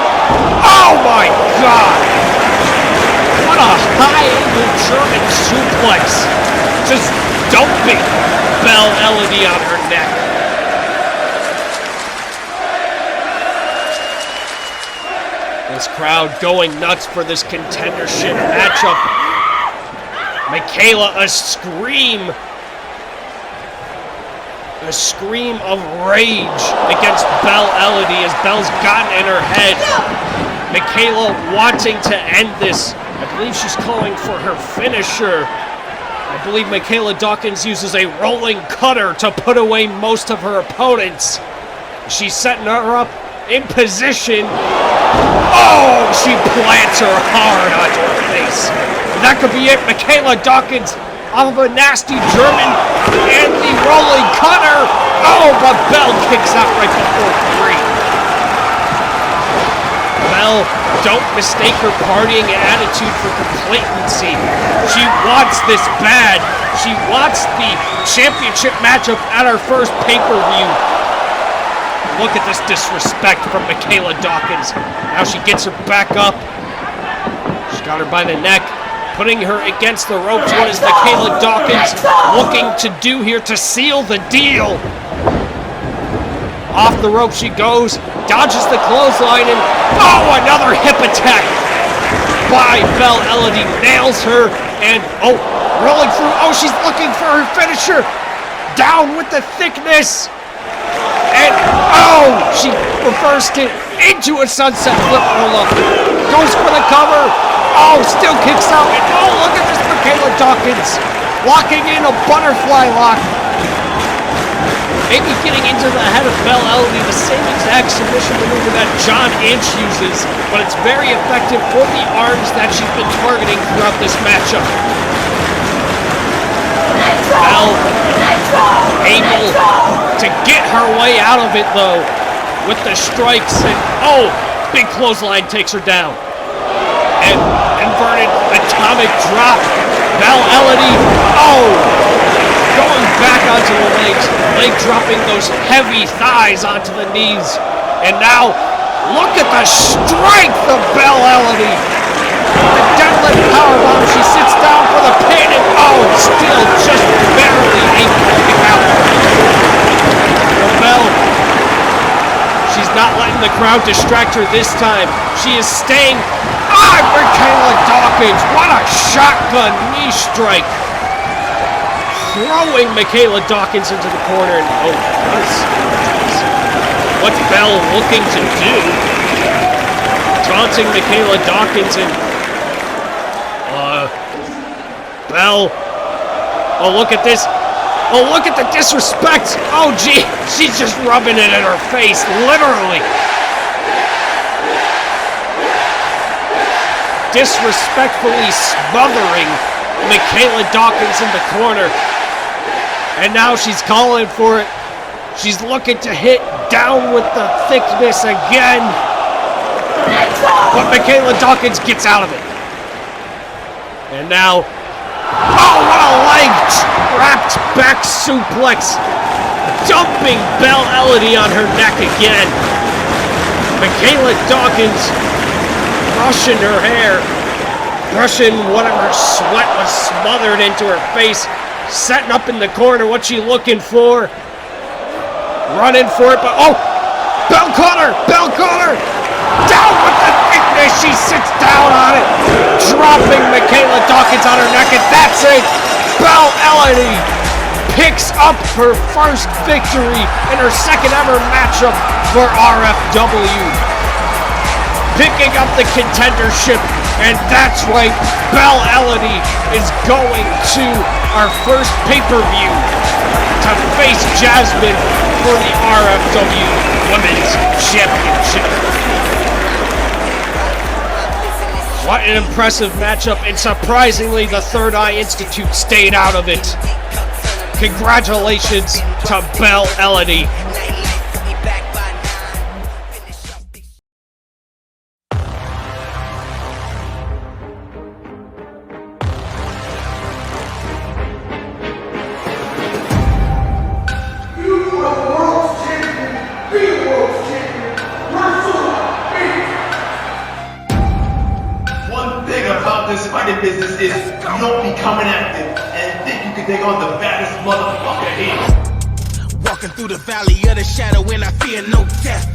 oh my God! What a high-angle German suplex. Just dumping Belle Elodie on her neck. This crowd going nuts for this contendership matchup. Michaela, a scream of rage against Belle Elodie as Belle's gotten in her head. Michaela wanting to end this. I believe she's calling for her finisher. I believe Michaela Dawkins uses a rolling cutter to put away most of her opponents. She's setting her up in position. Oh, she plants her hard onto her face. That could be it. Michaela Dawkins off of a nasty German and the rolling cutter. Oh, but Belle kicks out right before 3. Belle don't mistake her partying attitude for complacency. She wants this bad. She wants the championship matchup at our first pay-per-view. Look at this disrespect from Michaela Dawkins. Now she gets her back up. She got her by the neck, putting her against the ropes. What is Michaela Dawkins looking to do here to seal the deal? Off the rope she goes, dodges the clothesline, and oh, another hip attack by Belle Elodie. Nails her, and oh, rolling through. Oh, she's looking for her finisher. Down with the thickness. And oh, she reversed it into a sunset flip roll-up. Goes for the cover. Oh, still kicks out. And oh, look at this Michaela Dawkins locking in a butterfly lock. Maybe getting into the head of Belle Elodie, the same exact submission maneuver that John Inch uses, but it's very effective for the arms that she's been targeting throughout this matchup. Belle able to get her way out of it though with the strikes, and oh, big clothesline takes her down. And inverted atomic drop. Belle Elodie, oh, going back onto the legs, leg dropping those heavy thighs onto the knees. And now, look at the strength of Belle Elodie. The deadlift powerbomb, she sits down for the pin, and oh, still just barely able to kick out. Belle, she's not letting the crowd distract her this time. She is staying. Ah, Michaela Dawkins, what a shotgun knee strike. Throwing Michaela Dawkins into the corner, and oh, what's Belle looking to do? Taunting Michaela Dawkins, and Belle, oh, look at this. Oh, look at the disrespect. Oh, gee, she's just rubbing it in her face, literally. Disrespectfully smothering Michaela Dawkins in the corner. And now she's calling for it. She's looking to hit down with the thickness again. But Michaela Dawkins gets out of it. And now, oh, what a leg wrapped back suplex. Dumping Belle Elodie on her neck again. Michaela Dawkins brushing her hair, brushing whatever sweat was smothered into her face, setting up in the corner. What's she looking for? Running for it, but oh! Belle caught her! Belle caught her! Down with the thickness! She sits down on it, dropping Michaela Dawkins on her neck, and that's it! Belle Elodie picks up her first victory in her second ever matchup for RFW. Picking up the contendership, and that's right, Belle Elodie is going to our first pay-per-view to face Jasmine for the RFW Women's Championship. What an impressive matchup, and surprisingly, the Third Eye Institute stayed out of it. Congratulations to Belle Elodie. This fighting business is you don't be coming active and think you can take on the baddest motherfucker here. Walking through the valley of the shadow and I fear no death.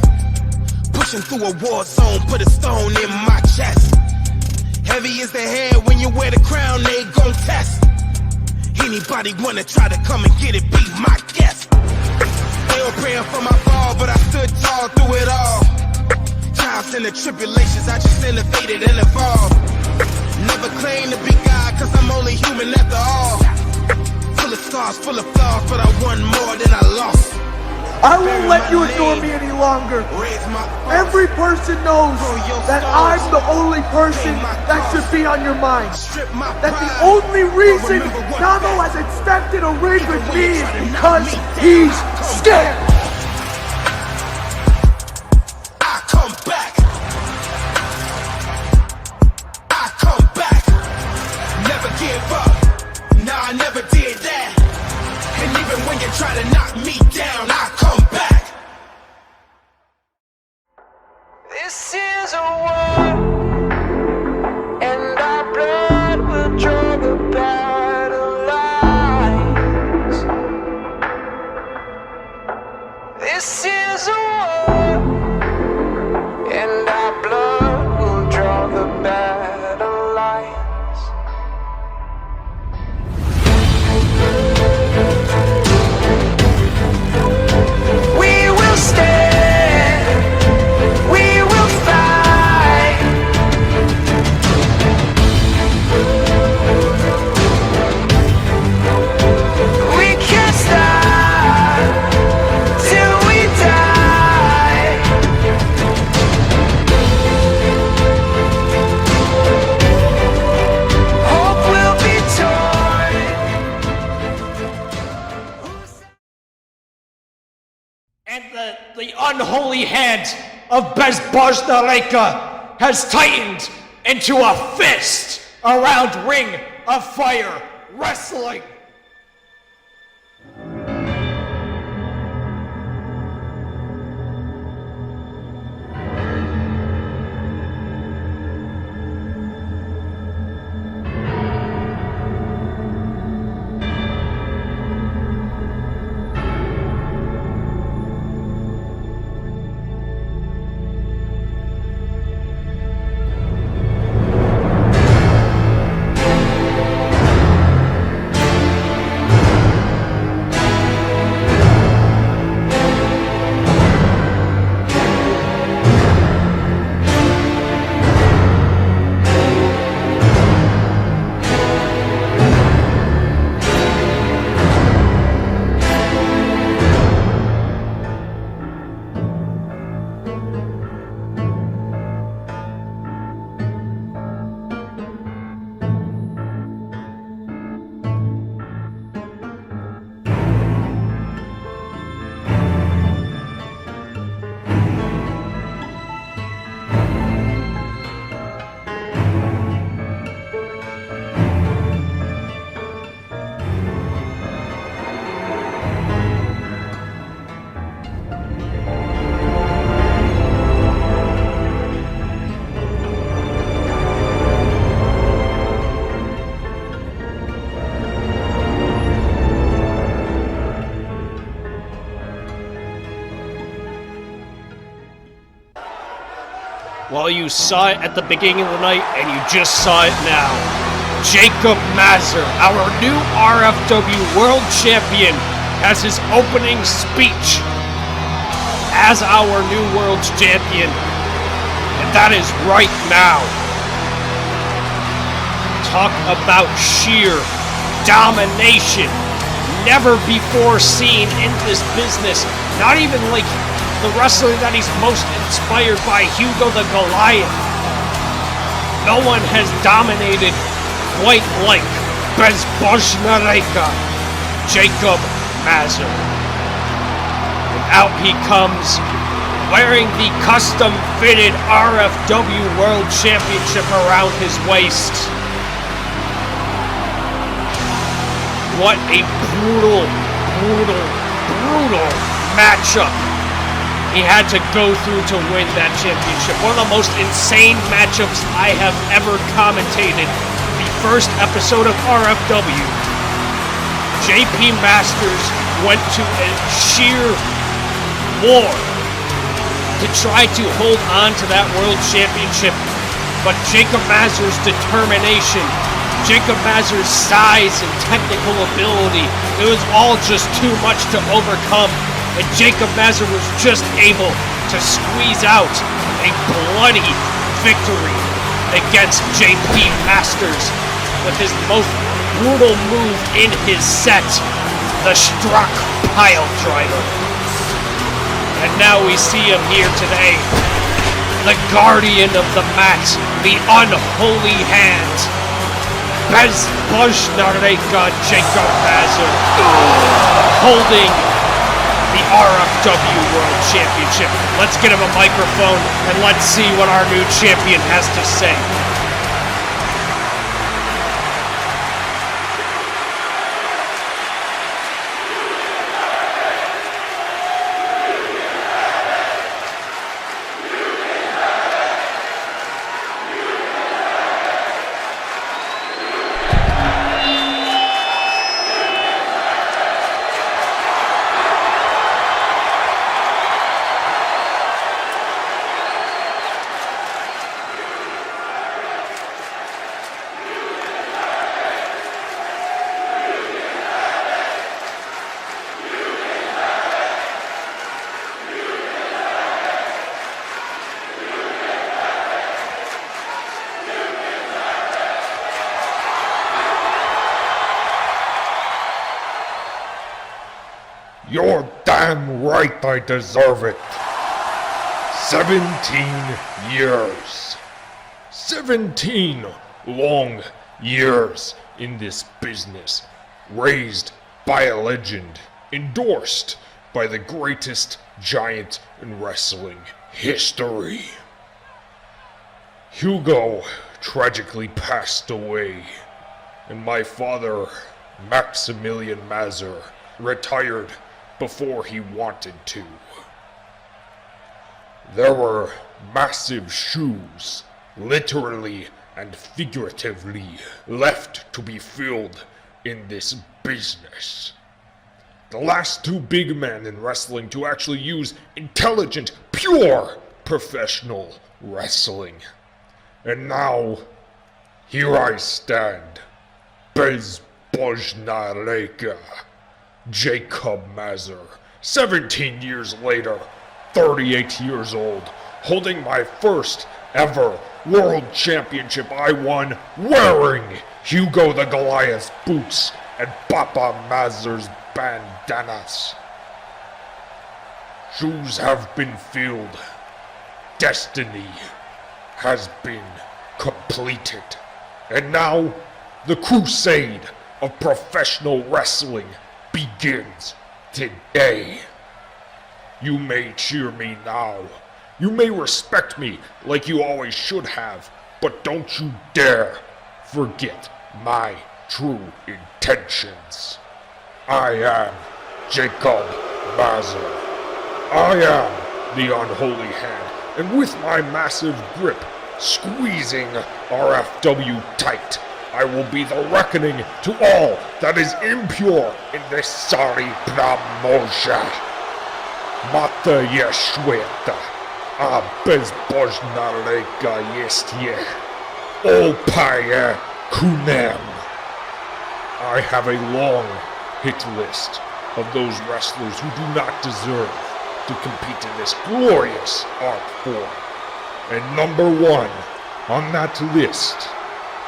Pushing through a war zone, put a stone in my chest. Heavy is the head when you wear the crown, they gon' test. Anybody wanna try to come and get it, be my guest. They were praying for my fall, but I stood tall through it all. Trials and the tribulations, I just innovated and evolved. Never claim to be God, cause I'm only human after all. Full of scars, full of flaws, but I won more than I lost. I won't let you ignore me any longer. Every person knows that I'm the only person that should be on your mind. That the only reason Namo has accepted a ring with me is because he's scared. I come back. unholy hand of Bezbozna has tightened into a fist around Ring of Fire Wrestling. Well, you saw it at the beginning of the night, and you just saw it now. Jacob Mazur, our new RFW World Champion, has his opening speech as our new World Champion. And that is right now. Talk about sheer domination. Never before seen in this business. Not even like the wrestler that he's most inspired by, Hugo the Goliath. No one has dominated quite like Bezbozna, Jacob Mazur. And out he comes, wearing the custom-fitted RFW World Championship around his waist. What a brutal matchup he had to go through to win that championship. One of the most insane matchups I have ever commentated. The first episode of RFW. JP Masters went to a sheer war to try to hold on to that world championship. But Jacob Mazur's determination, Jacob Mazur's size and technical ability, it was all just too much to overcome. And Jacob Mazur was just able to squeeze out a bloody victory against JP Masters with his most brutal move in his set, the Struck Pile Driver. And now we see him here today, the guardian of the mat, the unholy hand, Bezbozna Jacob Mazur, holding the RFW World Championship. Let's get him a microphone and let's see what our new champion has to say. You're damn right I deserve it. 17 years. 17 long years in this business. Raised by a legend. Endorsed by the greatest giant in wrestling history. Hugo tragically passed away, and my father, Maximilian Mazur, retired before he wanted to. There were massive shoes, literally and figuratively, left to be filled in this business. The last two big men in wrestling to actually use intelligent, pure professional wrestling. And now, here I stand, Bezbojnareka, Jacob Mazur, 17 years later, 38 years old, holding my first ever World Championship I won wearing Hugo the Goliath's boots and Papa Mazur's bandanas. Shoes have been filled. Destiny has been completed. And now, the crusade of professional wrestling begins today. You may cheer me now. You may respect me like you always should have, but don't you dare forget my true intentions. I am Jacob Mazur. I am the unholy hand, and with my massive grip squeezing RFW tight, I will be the reckoning to all that is impure in this sorry promotion. Mata yeshweta, a bezbojnareka jestje, opaye kunem. I have a long hit list of those wrestlers who do not deserve to compete in this glorious art form. And number one on that list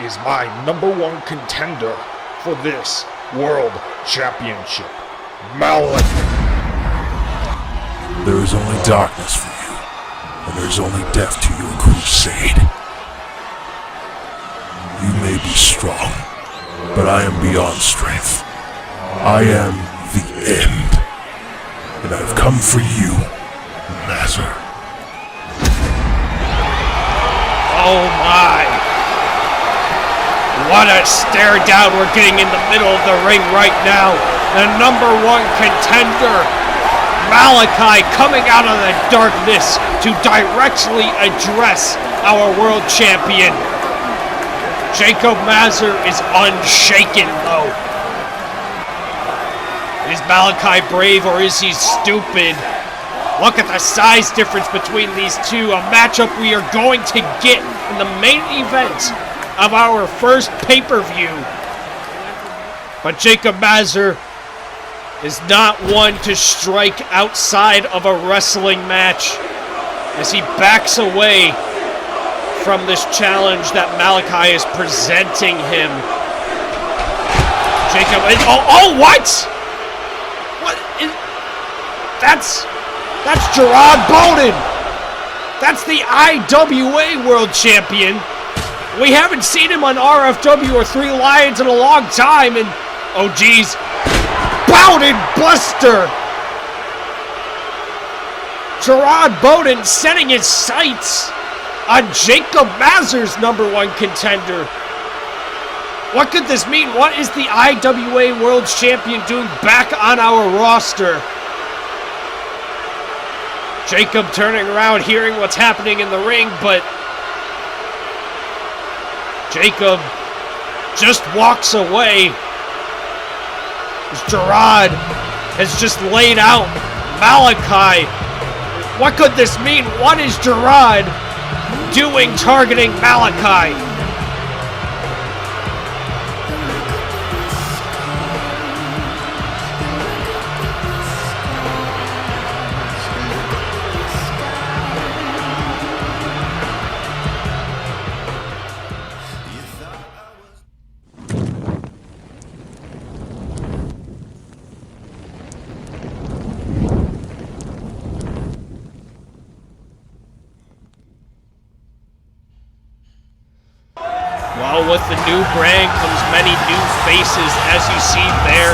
is my number one contender for this World Championship, Malachi. There is only darkness for you, and there is only death to your crusade. You may be strong, but I am beyond strength. I am the end, and I have come for you, Mazur. Oh my! What a stare down we're getting in the middle of the ring right now. The number one contender, Malachi, coming out of the darkness to directly address our world champion. Jacob Mazur is unshaken though. Is Malachi brave or is he stupid? Look at the size difference between these two. A matchup we are going to get in the main event of our first pay-per-view. But Jacob Mazur is not one to strike outside of a wrestling match as he backs away from this challenge that Malachi is presenting him. Jacob, what? What is, that's Gerard Bowden. That's the IWA World Champion. We haven't seen him on RFW or Three Lions in a long time, and oh geez, Bowden Buster! Gerard Bowden setting his sights on Jacob Mazur's number one contender. What could this mean? What is the IWA World Champion doing back on our roster? Jacob turning around, hearing what's happening in the ring, but Jacob just walks away as Gerard has just laid out Malachi. What could this mean? What is Gerard doing targeting Malachi? Well, with the new brand comes many new faces, as you see there.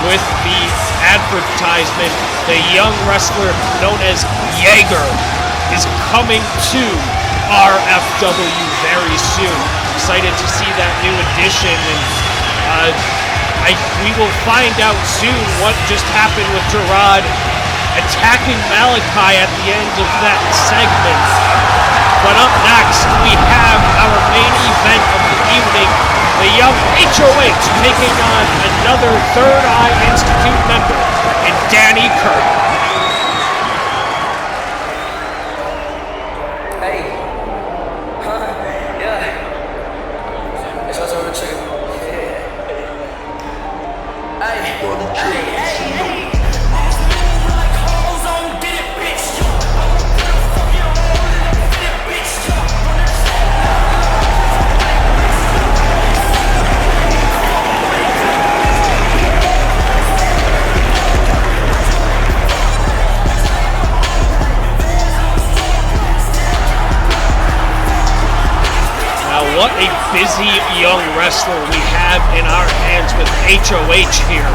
with the advertisement. The young wrestler known as Jaeger is coming to RFW very soon. Excited to see that new addition, and we will find out soon what just happened with Gerard attacking Malachi at the end of that segment. But up next, we have our main event of the evening, the young HOH taking on another Third Eye Institute member in Danny Kirby. What a busy young wrestler we have in our hands with HOH here.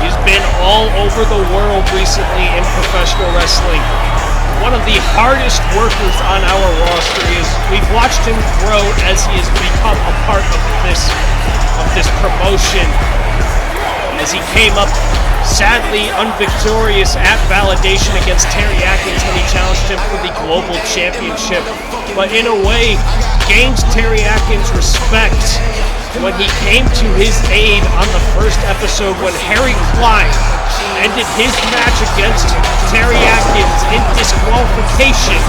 He's been all over the world recently in professional wrestling. One of the hardest workers on our roster is we've watched him grow as he has become a part of this promotion. As he came up sadly unvictorious at Validation against Terry Atkins when he challenged him for the Global Championship, but in a way gained Terry Atkins' respect when he came to his aid on the first episode when Harry Klein ended his match against Terry Atkins in disqualification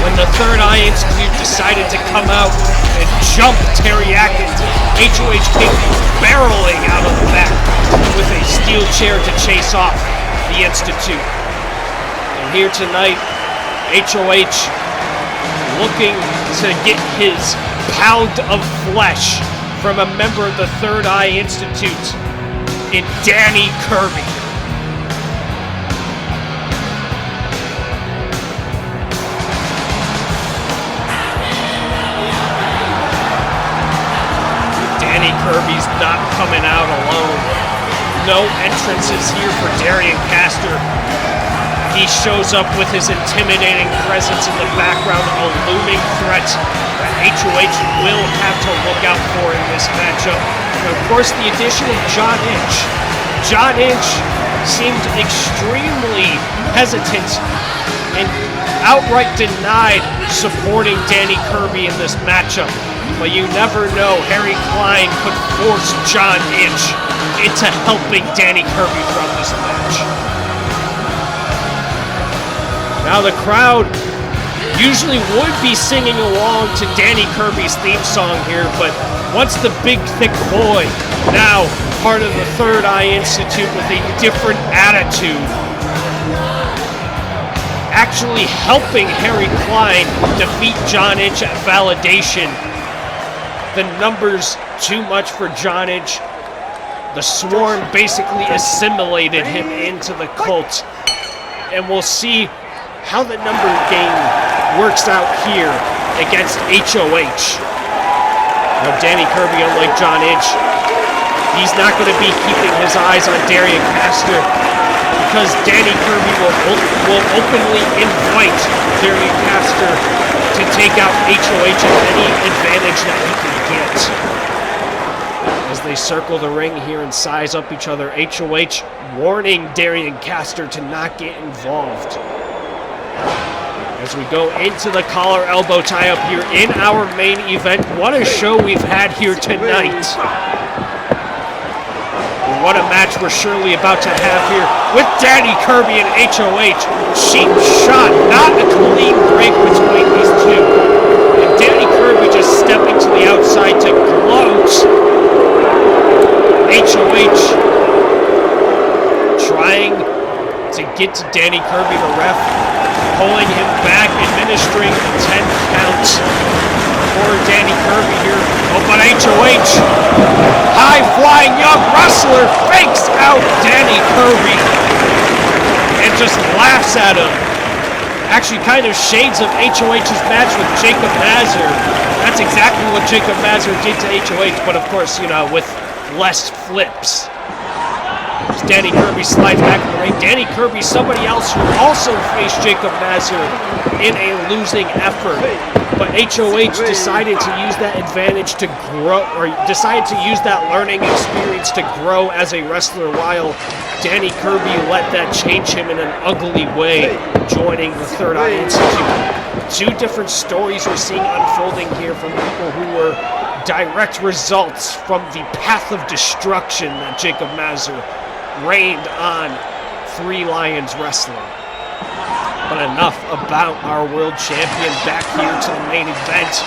when the Third Eye Institute decided to come out and jump Terry Atkins. HOH came barreling out of the back with a steel chair to chase off the Institute. And here tonight, HOH looking to get his pound of flesh from a member of the Third Eye Institute in Danny Kirby. Danny Kirby's not coming out alone. No entrances here for Darian Castor. He shows up with his intimidating presence in the background, a looming threat that HOH will have to look out for in this matchup. And of course, the addition of John Inch. John Inch seemed extremely hesitant and outright denied supporting Danny Kirby in this matchup. But you never know, Harry Klein could force John Inch into helping Danny Kirby from this match. Now the crowd usually would be singing along to Danny Kirby's theme song here, but once the big thick boy, now part of the Third Eye Institute with a different attitude, actually helping Harry Klein defeat John Inch at Validation. The numbers too much for John Inch. The Swarm basically assimilated him into the cult. And we'll see how the number game works out here against HOH. Now Danny Kirby, unlike John Inch, he's not going to be keeping his eyes on Darian Castor because Danny Kirby will openly invite Darian Castor to take out HOH at any advantage that he can get. As they circle the ring here and size up each other, HOH warning Darian Castor to not get involved. As we go into the collar elbow tie-up here in our main event. What a show we've had here tonight. What a match we're surely about to have here with Danny Kirby and HOH. Cheap shot, not a clean break between these two. And Danny Kirby just stepping to the outside to gloat. HOH trying to get to Danny Kirby, the ref, pulling him back, administering a 10 count for Danny Kirby here. Oh, but HOH, high-flying young wrestler, fakes out Danny Kirby and just laughs at him. Actually kind of shades of HOH's match with Jacob Mazur. That's exactly what Jacob Mazur did to HOH, but of course, you know, with less flips. As Danny Kirby slides back in the ring. Danny Kirby, somebody else who also faced Jacob Mazur in a losing effort. But HOH decided to use that advantage to grow, or decided to use that learning experience to grow as a wrestler, while Danny Kirby let that change him in an ugly way, joining the Third Eye Institute. Two different stories we're seeing unfolding here from people who were direct results from the path of destruction that Jacob Mazur reigned on Three Lions Wrestling. But enough about our world champion. Back here to the main event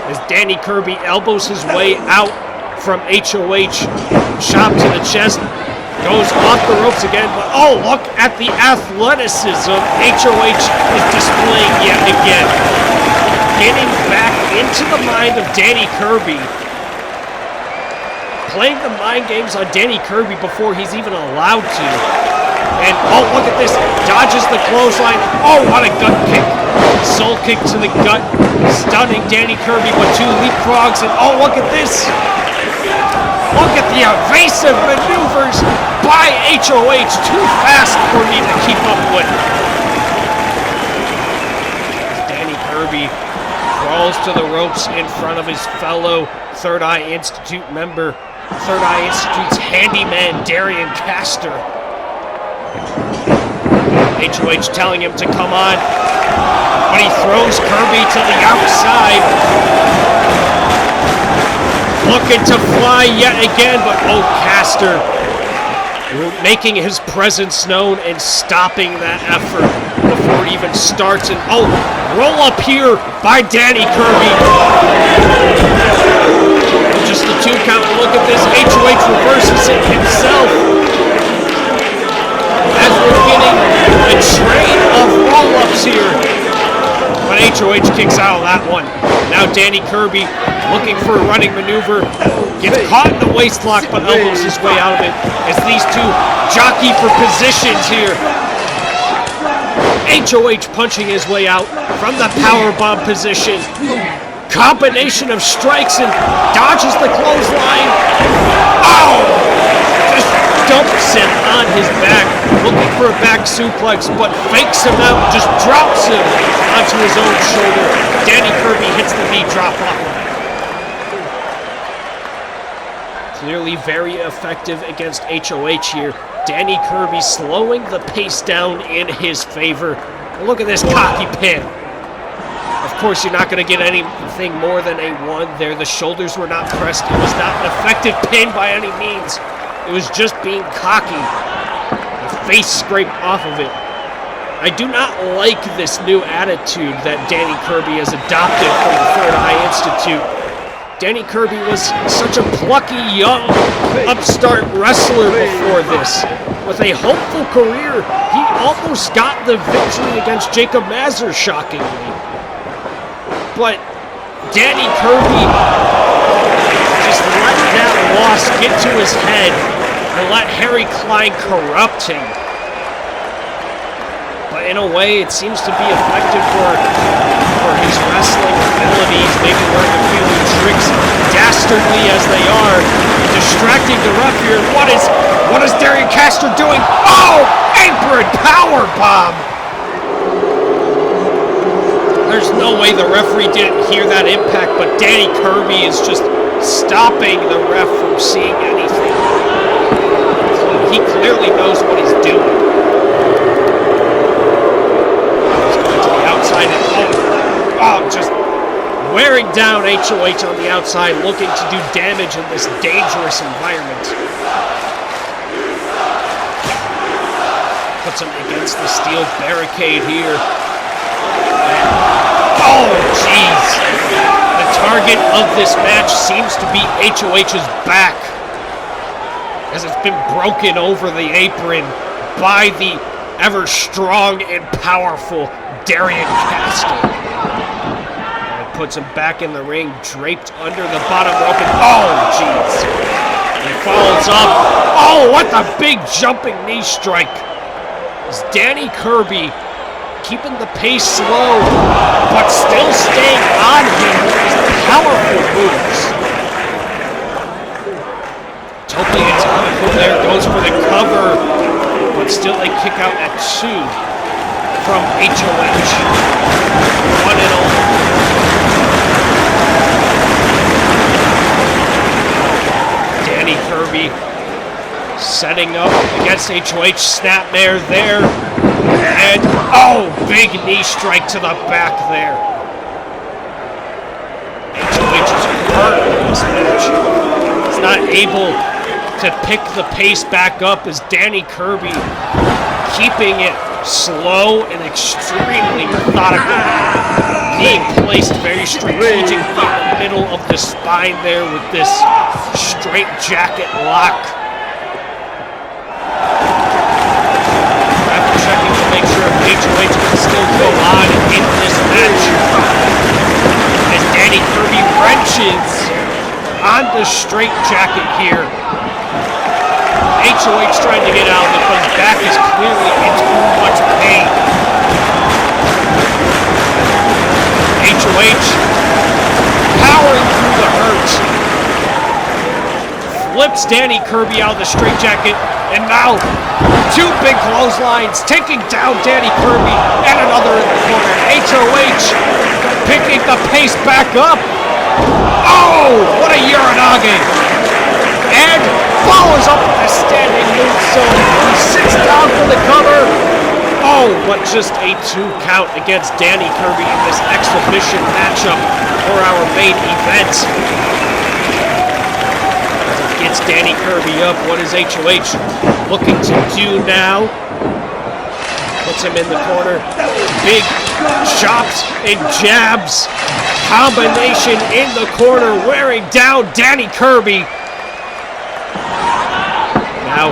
as Danny Kirby elbows his way out from HOH. Chop to the chest. Goes off the ropes again, but oh, look at the athleticism HOH is displaying yet again. Getting back into the mind of Danny Kirby. Playing the mind games on Danny Kirby before he's even allowed to. And oh, look at this. Dodges the clothesline. Oh, what a gut kick. Soul kick to the gut. Stunning Danny Kirby with two leapfrogs. And oh, look at this. Look at the evasive maneuvers by HOH. Too fast for me to keep up with. Danny Kirby crawls to the ropes in front of his fellow Third Eye Institute member, Third Eye Institute's handyman, Darian Castor. HOH telling him to come on, but he throws Kirby to the outside. Looking to fly yet again, but oh, Castor making his presence known and stopping that effort before it even starts. And oh, roll up here by Danny Kirby. Just the 2 count. Look at this. HOH reverses it himself. As we're getting a train of roll-ups here. But HOH kicks out of that one. Now Danny Kirby looking for a running maneuver. Gets caught in the waist lock, but elbows his way out of it as these two jockey for positions here. HOH punching his way out from the powerbomb position. Combination of strikes and dodges the clothesline. Oh! Just dumps him on his back, looking for a back suplex, but fakes him out, just drops him onto his own shoulder. Danny Kirby hits the knee drop off of it. Clearly very effective against HOH here. Danny Kirby slowing the pace down in his favor. Look at this cocky pin. Of course, you're not going to get anything more than a 1 there. The shoulders were not pressed. It was not an effective pin by any means. It was just being cocky. The face scraped off of it. I do not like this new attitude that Danny Kirby has adopted from the Third Eye Institute. Danny Kirby was such a plucky, young, upstart wrestler before this. With a hopeful career, he almost got the victory against Jacob Mazur, shockingly. But Danny Kirby just let that loss get to his head and let Harry Klein corrupt him. But in a way, it seems to be effective for his wrestling abilities, maybe learning a few new tricks, dastardly as they are, distracting the ref here. What is Darian Castor doing? Oh, apron power bomb! There's no way the referee didn't hear that impact, but Danny Kirby is just stopping the ref from seeing anything. He clearly knows what he's doing. He's going to the outside and just wearing down HOH on the outside, looking to do damage in this dangerous environment. Puts him against the steel barricade here. Oh, jeez. The target of this match seems to be HOH's back, as it's been broken over the apron by the ever strong and powerful Darian Castor. And it puts him back in the ring, draped under the bottom rope. And oh, jeez. He follows up. Oh, what the big jumping knee strike. As Danny Kirby keeping the pace slow, but still staying on him with his powerful moves. but still a kick out at 2 from HOH. 1-0. Danny Kirby setting up against HOH. Snapmare there. And, oh, big knee strike to the back there. HOH is hurt in this match. He's not able to pick the pace back up as Danny Kirby keeping it slow and extremely methodical. Being placed very strategically in the middle of the spine there with this straight jacket lock. After checking to make sure if HOH can still go on in this match. As Danny Kirby wrenches on the straight jacket here. HOH trying to get out of it, but his back is clearly in too much pain. HOH powering through the hurt. Flips Danny Kirby out of the straitjacket, and now 2 big clotheslines taking down Danny Kirby and another in the corner. HOH picking the pace back up. Oh, what a Uranage! And follows up with a standing moonsault. He sits down for the cover. Oh, but just a 2 count against Danny Kirby in this exhibition matchup for our main event. As it gets Danny Kirby up, what is HOH looking to do now? Puts him in the corner. Big chops and jabs. Combination in the corner, wearing down Danny Kirby. Now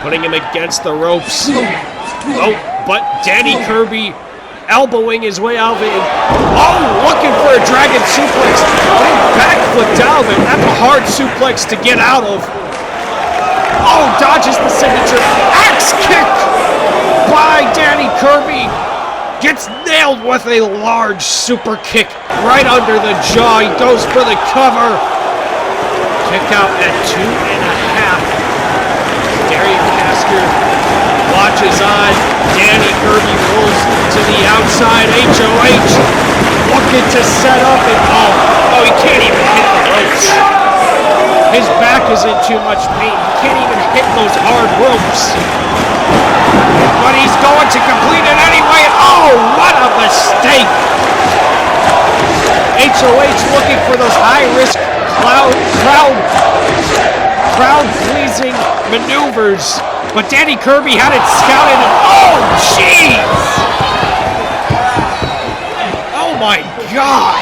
putting him against the ropes. Oh, but Danny Kirby elbowing his way out of it. Oh, looking for a dragon suplex. Big backflip down there. That's a hard suplex to get out of. Oh, dodges the signature. Axe kick by Danny Kirby. Gets nailed with a large super kick right under the jaw. He goes for the cover. Kick out at 2.5. Darian Caster watches on. Danny Kirby rolls to the outside. HOH looking to set up and oh, he can't even hit the ropes. His back is in too much pain. He can't even hit those hard ropes. But he's going to complete it anyway. Oh, what a mistake! HOH looking for those high-risk crowd-pleasing maneuvers, but Danny Kirby had it scouted. And, oh, jeez! Oh my God!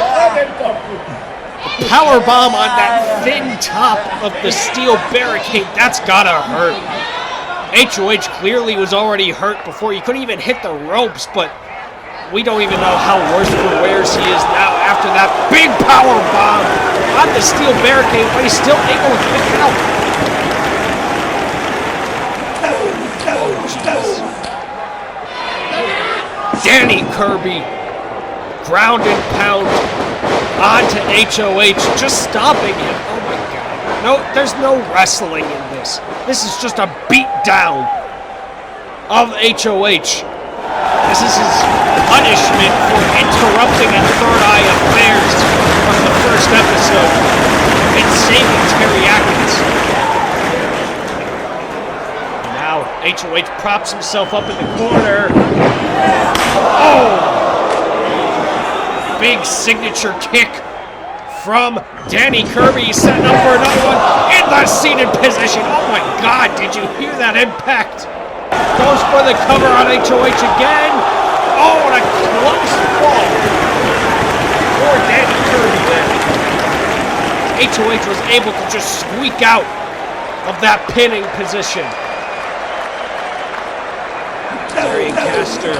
Powerbomb on that thin top of the steel barricade. That's gotta hurt. HOH clearly was already hurt before. He couldn't even hit the ropes, but we don't even know how worse for wears he is now after that big power bomb on the steel barricade, but he's still able to kick out. Oh, jeez. Danny Kirby, ground and pound onto HOH, just stopping him. Oh my God. No, there's no wrestling in this. This is just a beat down of HOH. This is his punishment for interrupting a Third Eye Affairs from the first episode and saving Terry Atkins. Now HOH props himself up in the corner. Oh! Big signature kick from Danny Kirby. He's setting up for another one in the seated position. Oh my God, did you hear that impact? Goes for the cover on HOH again. Oh, what a close fall for Danny Kirby there. HOH was able to just squeak out of that pinning position. Darian Caster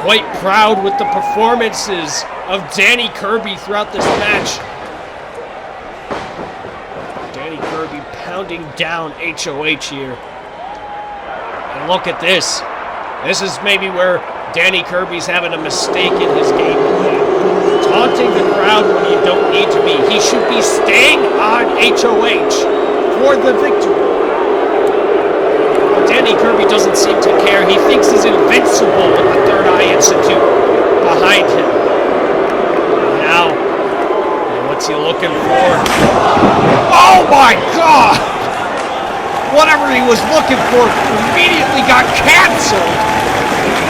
quite proud with the performances of Danny Kirby throughout this match. Danny Kirby pounding down HOH here. And look at this. This is maybe where Danny Kirby's having a mistake in his game plan. Taunting the crowd when you don't need to be. He should be staying on HOH for the victory. Danny Kirby doesn't seem to care. He thinks he's invincible with the Third Eye Institute behind him. Now, what's he looking for? Oh my God! Whatever he was looking for immediately got canceled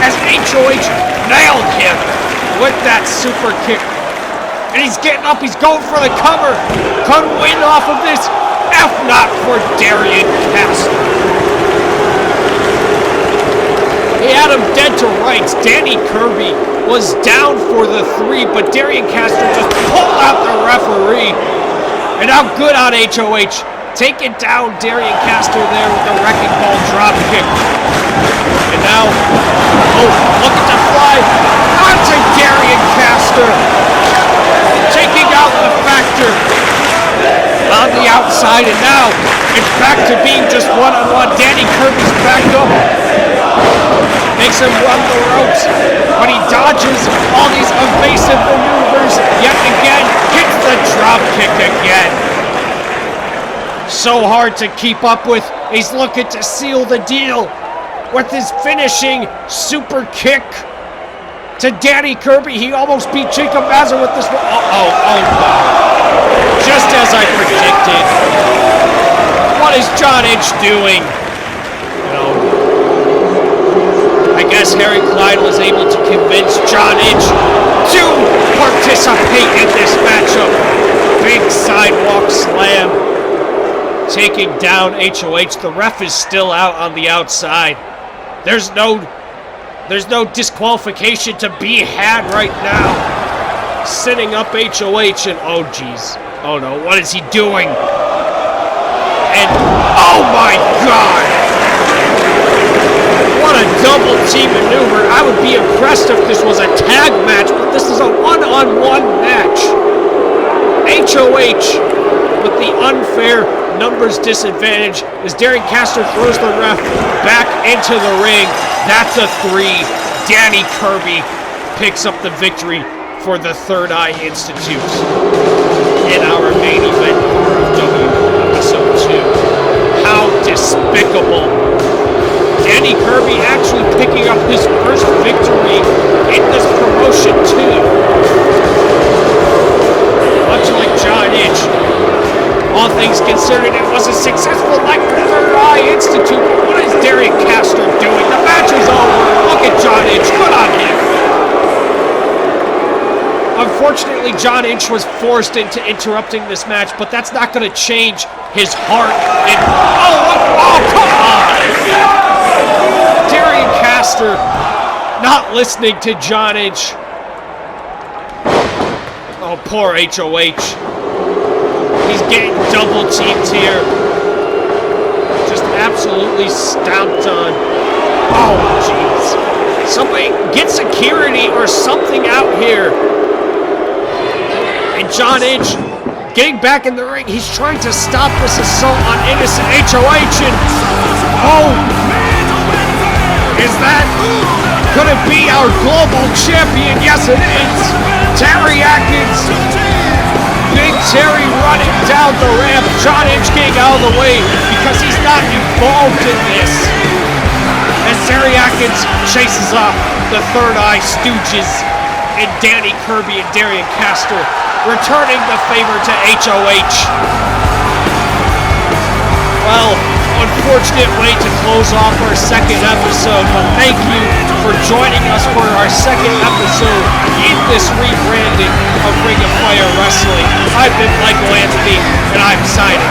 as HOH nailed him with that super kick. And he's getting up, he's going for the cover. Could win off of this, if not for Darian Castor. He had him dead to rights. Danny Kirby was down for the 3, but Darian Castor just pulled out the referee. And now good on HOH. Taking down Darian Castor there with the wrecking ball drop kick. And now, looking to fly onto Darian Castor. Taking out the Factor on the outside, and now it's back to being just one-on-one. Danny Kirby's backed up. Makes him run the ropes, but he dodges all these evasive maneuvers yet again. Hits the drop kick again. So hard to keep up with. He's looking to seal the deal with his finishing super kick to Danny Kirby. He almost beat Jacob Mazur with this one. Oh, just as I predicted. What is John Inch doing? I guess Harry Klein was able to convince John Inch to participate in this matchup. Big sidewalk slam. Taking down HOH. The ref is still out on the outside. There's no disqualification to be had right now. Sitting up HOH and oh geez. Oh no, what is he doing? And oh my God! What a double team maneuver. I would be impressed if this was a tag match, but this is a one-on-one match. HOH with the unfair numbers disadvantage as Darian Castor throws the ref back into the ring. That's a 3. Danny Kirby picks up the victory for the Third Eye Institute in our main event RFW episode 2. How despicable. Danny Kirby actually picking up his first victory in this promotion too. Much like John Inch. All things considered, it was a successful night for the Third Eye Institute. What is Darian Castor doing? The match is over. Look at John Inch. Good on him. Unfortunately, John Inch was forced into interrupting this match, but that's not going to change his heart. And oh, come on! Darian Castor not listening to John Inch. Oh, poor HOH. He's getting double teamed here. Just absolutely stomped on. Oh, jeez. Somebody get security or something out here. And John Inch getting back in the ring. He's trying to stop this assault on innocent HOH. And oh, is that could it be our global champion? Yes, it is. Terry Atkins. Big Terry running down the ramp. John Inch getting out of the way because he's not involved in this. As Terry Atkins chases off the Third Eye Stooges and Danny Kirby and Darian Castor, returning the favor to HOH. Well, unfortunate way to close off our second episode, but thank you for joining us for our second episode in this rebranding of Ring of Fire Wrestling. I've been Michael Anthony, and I'm signing.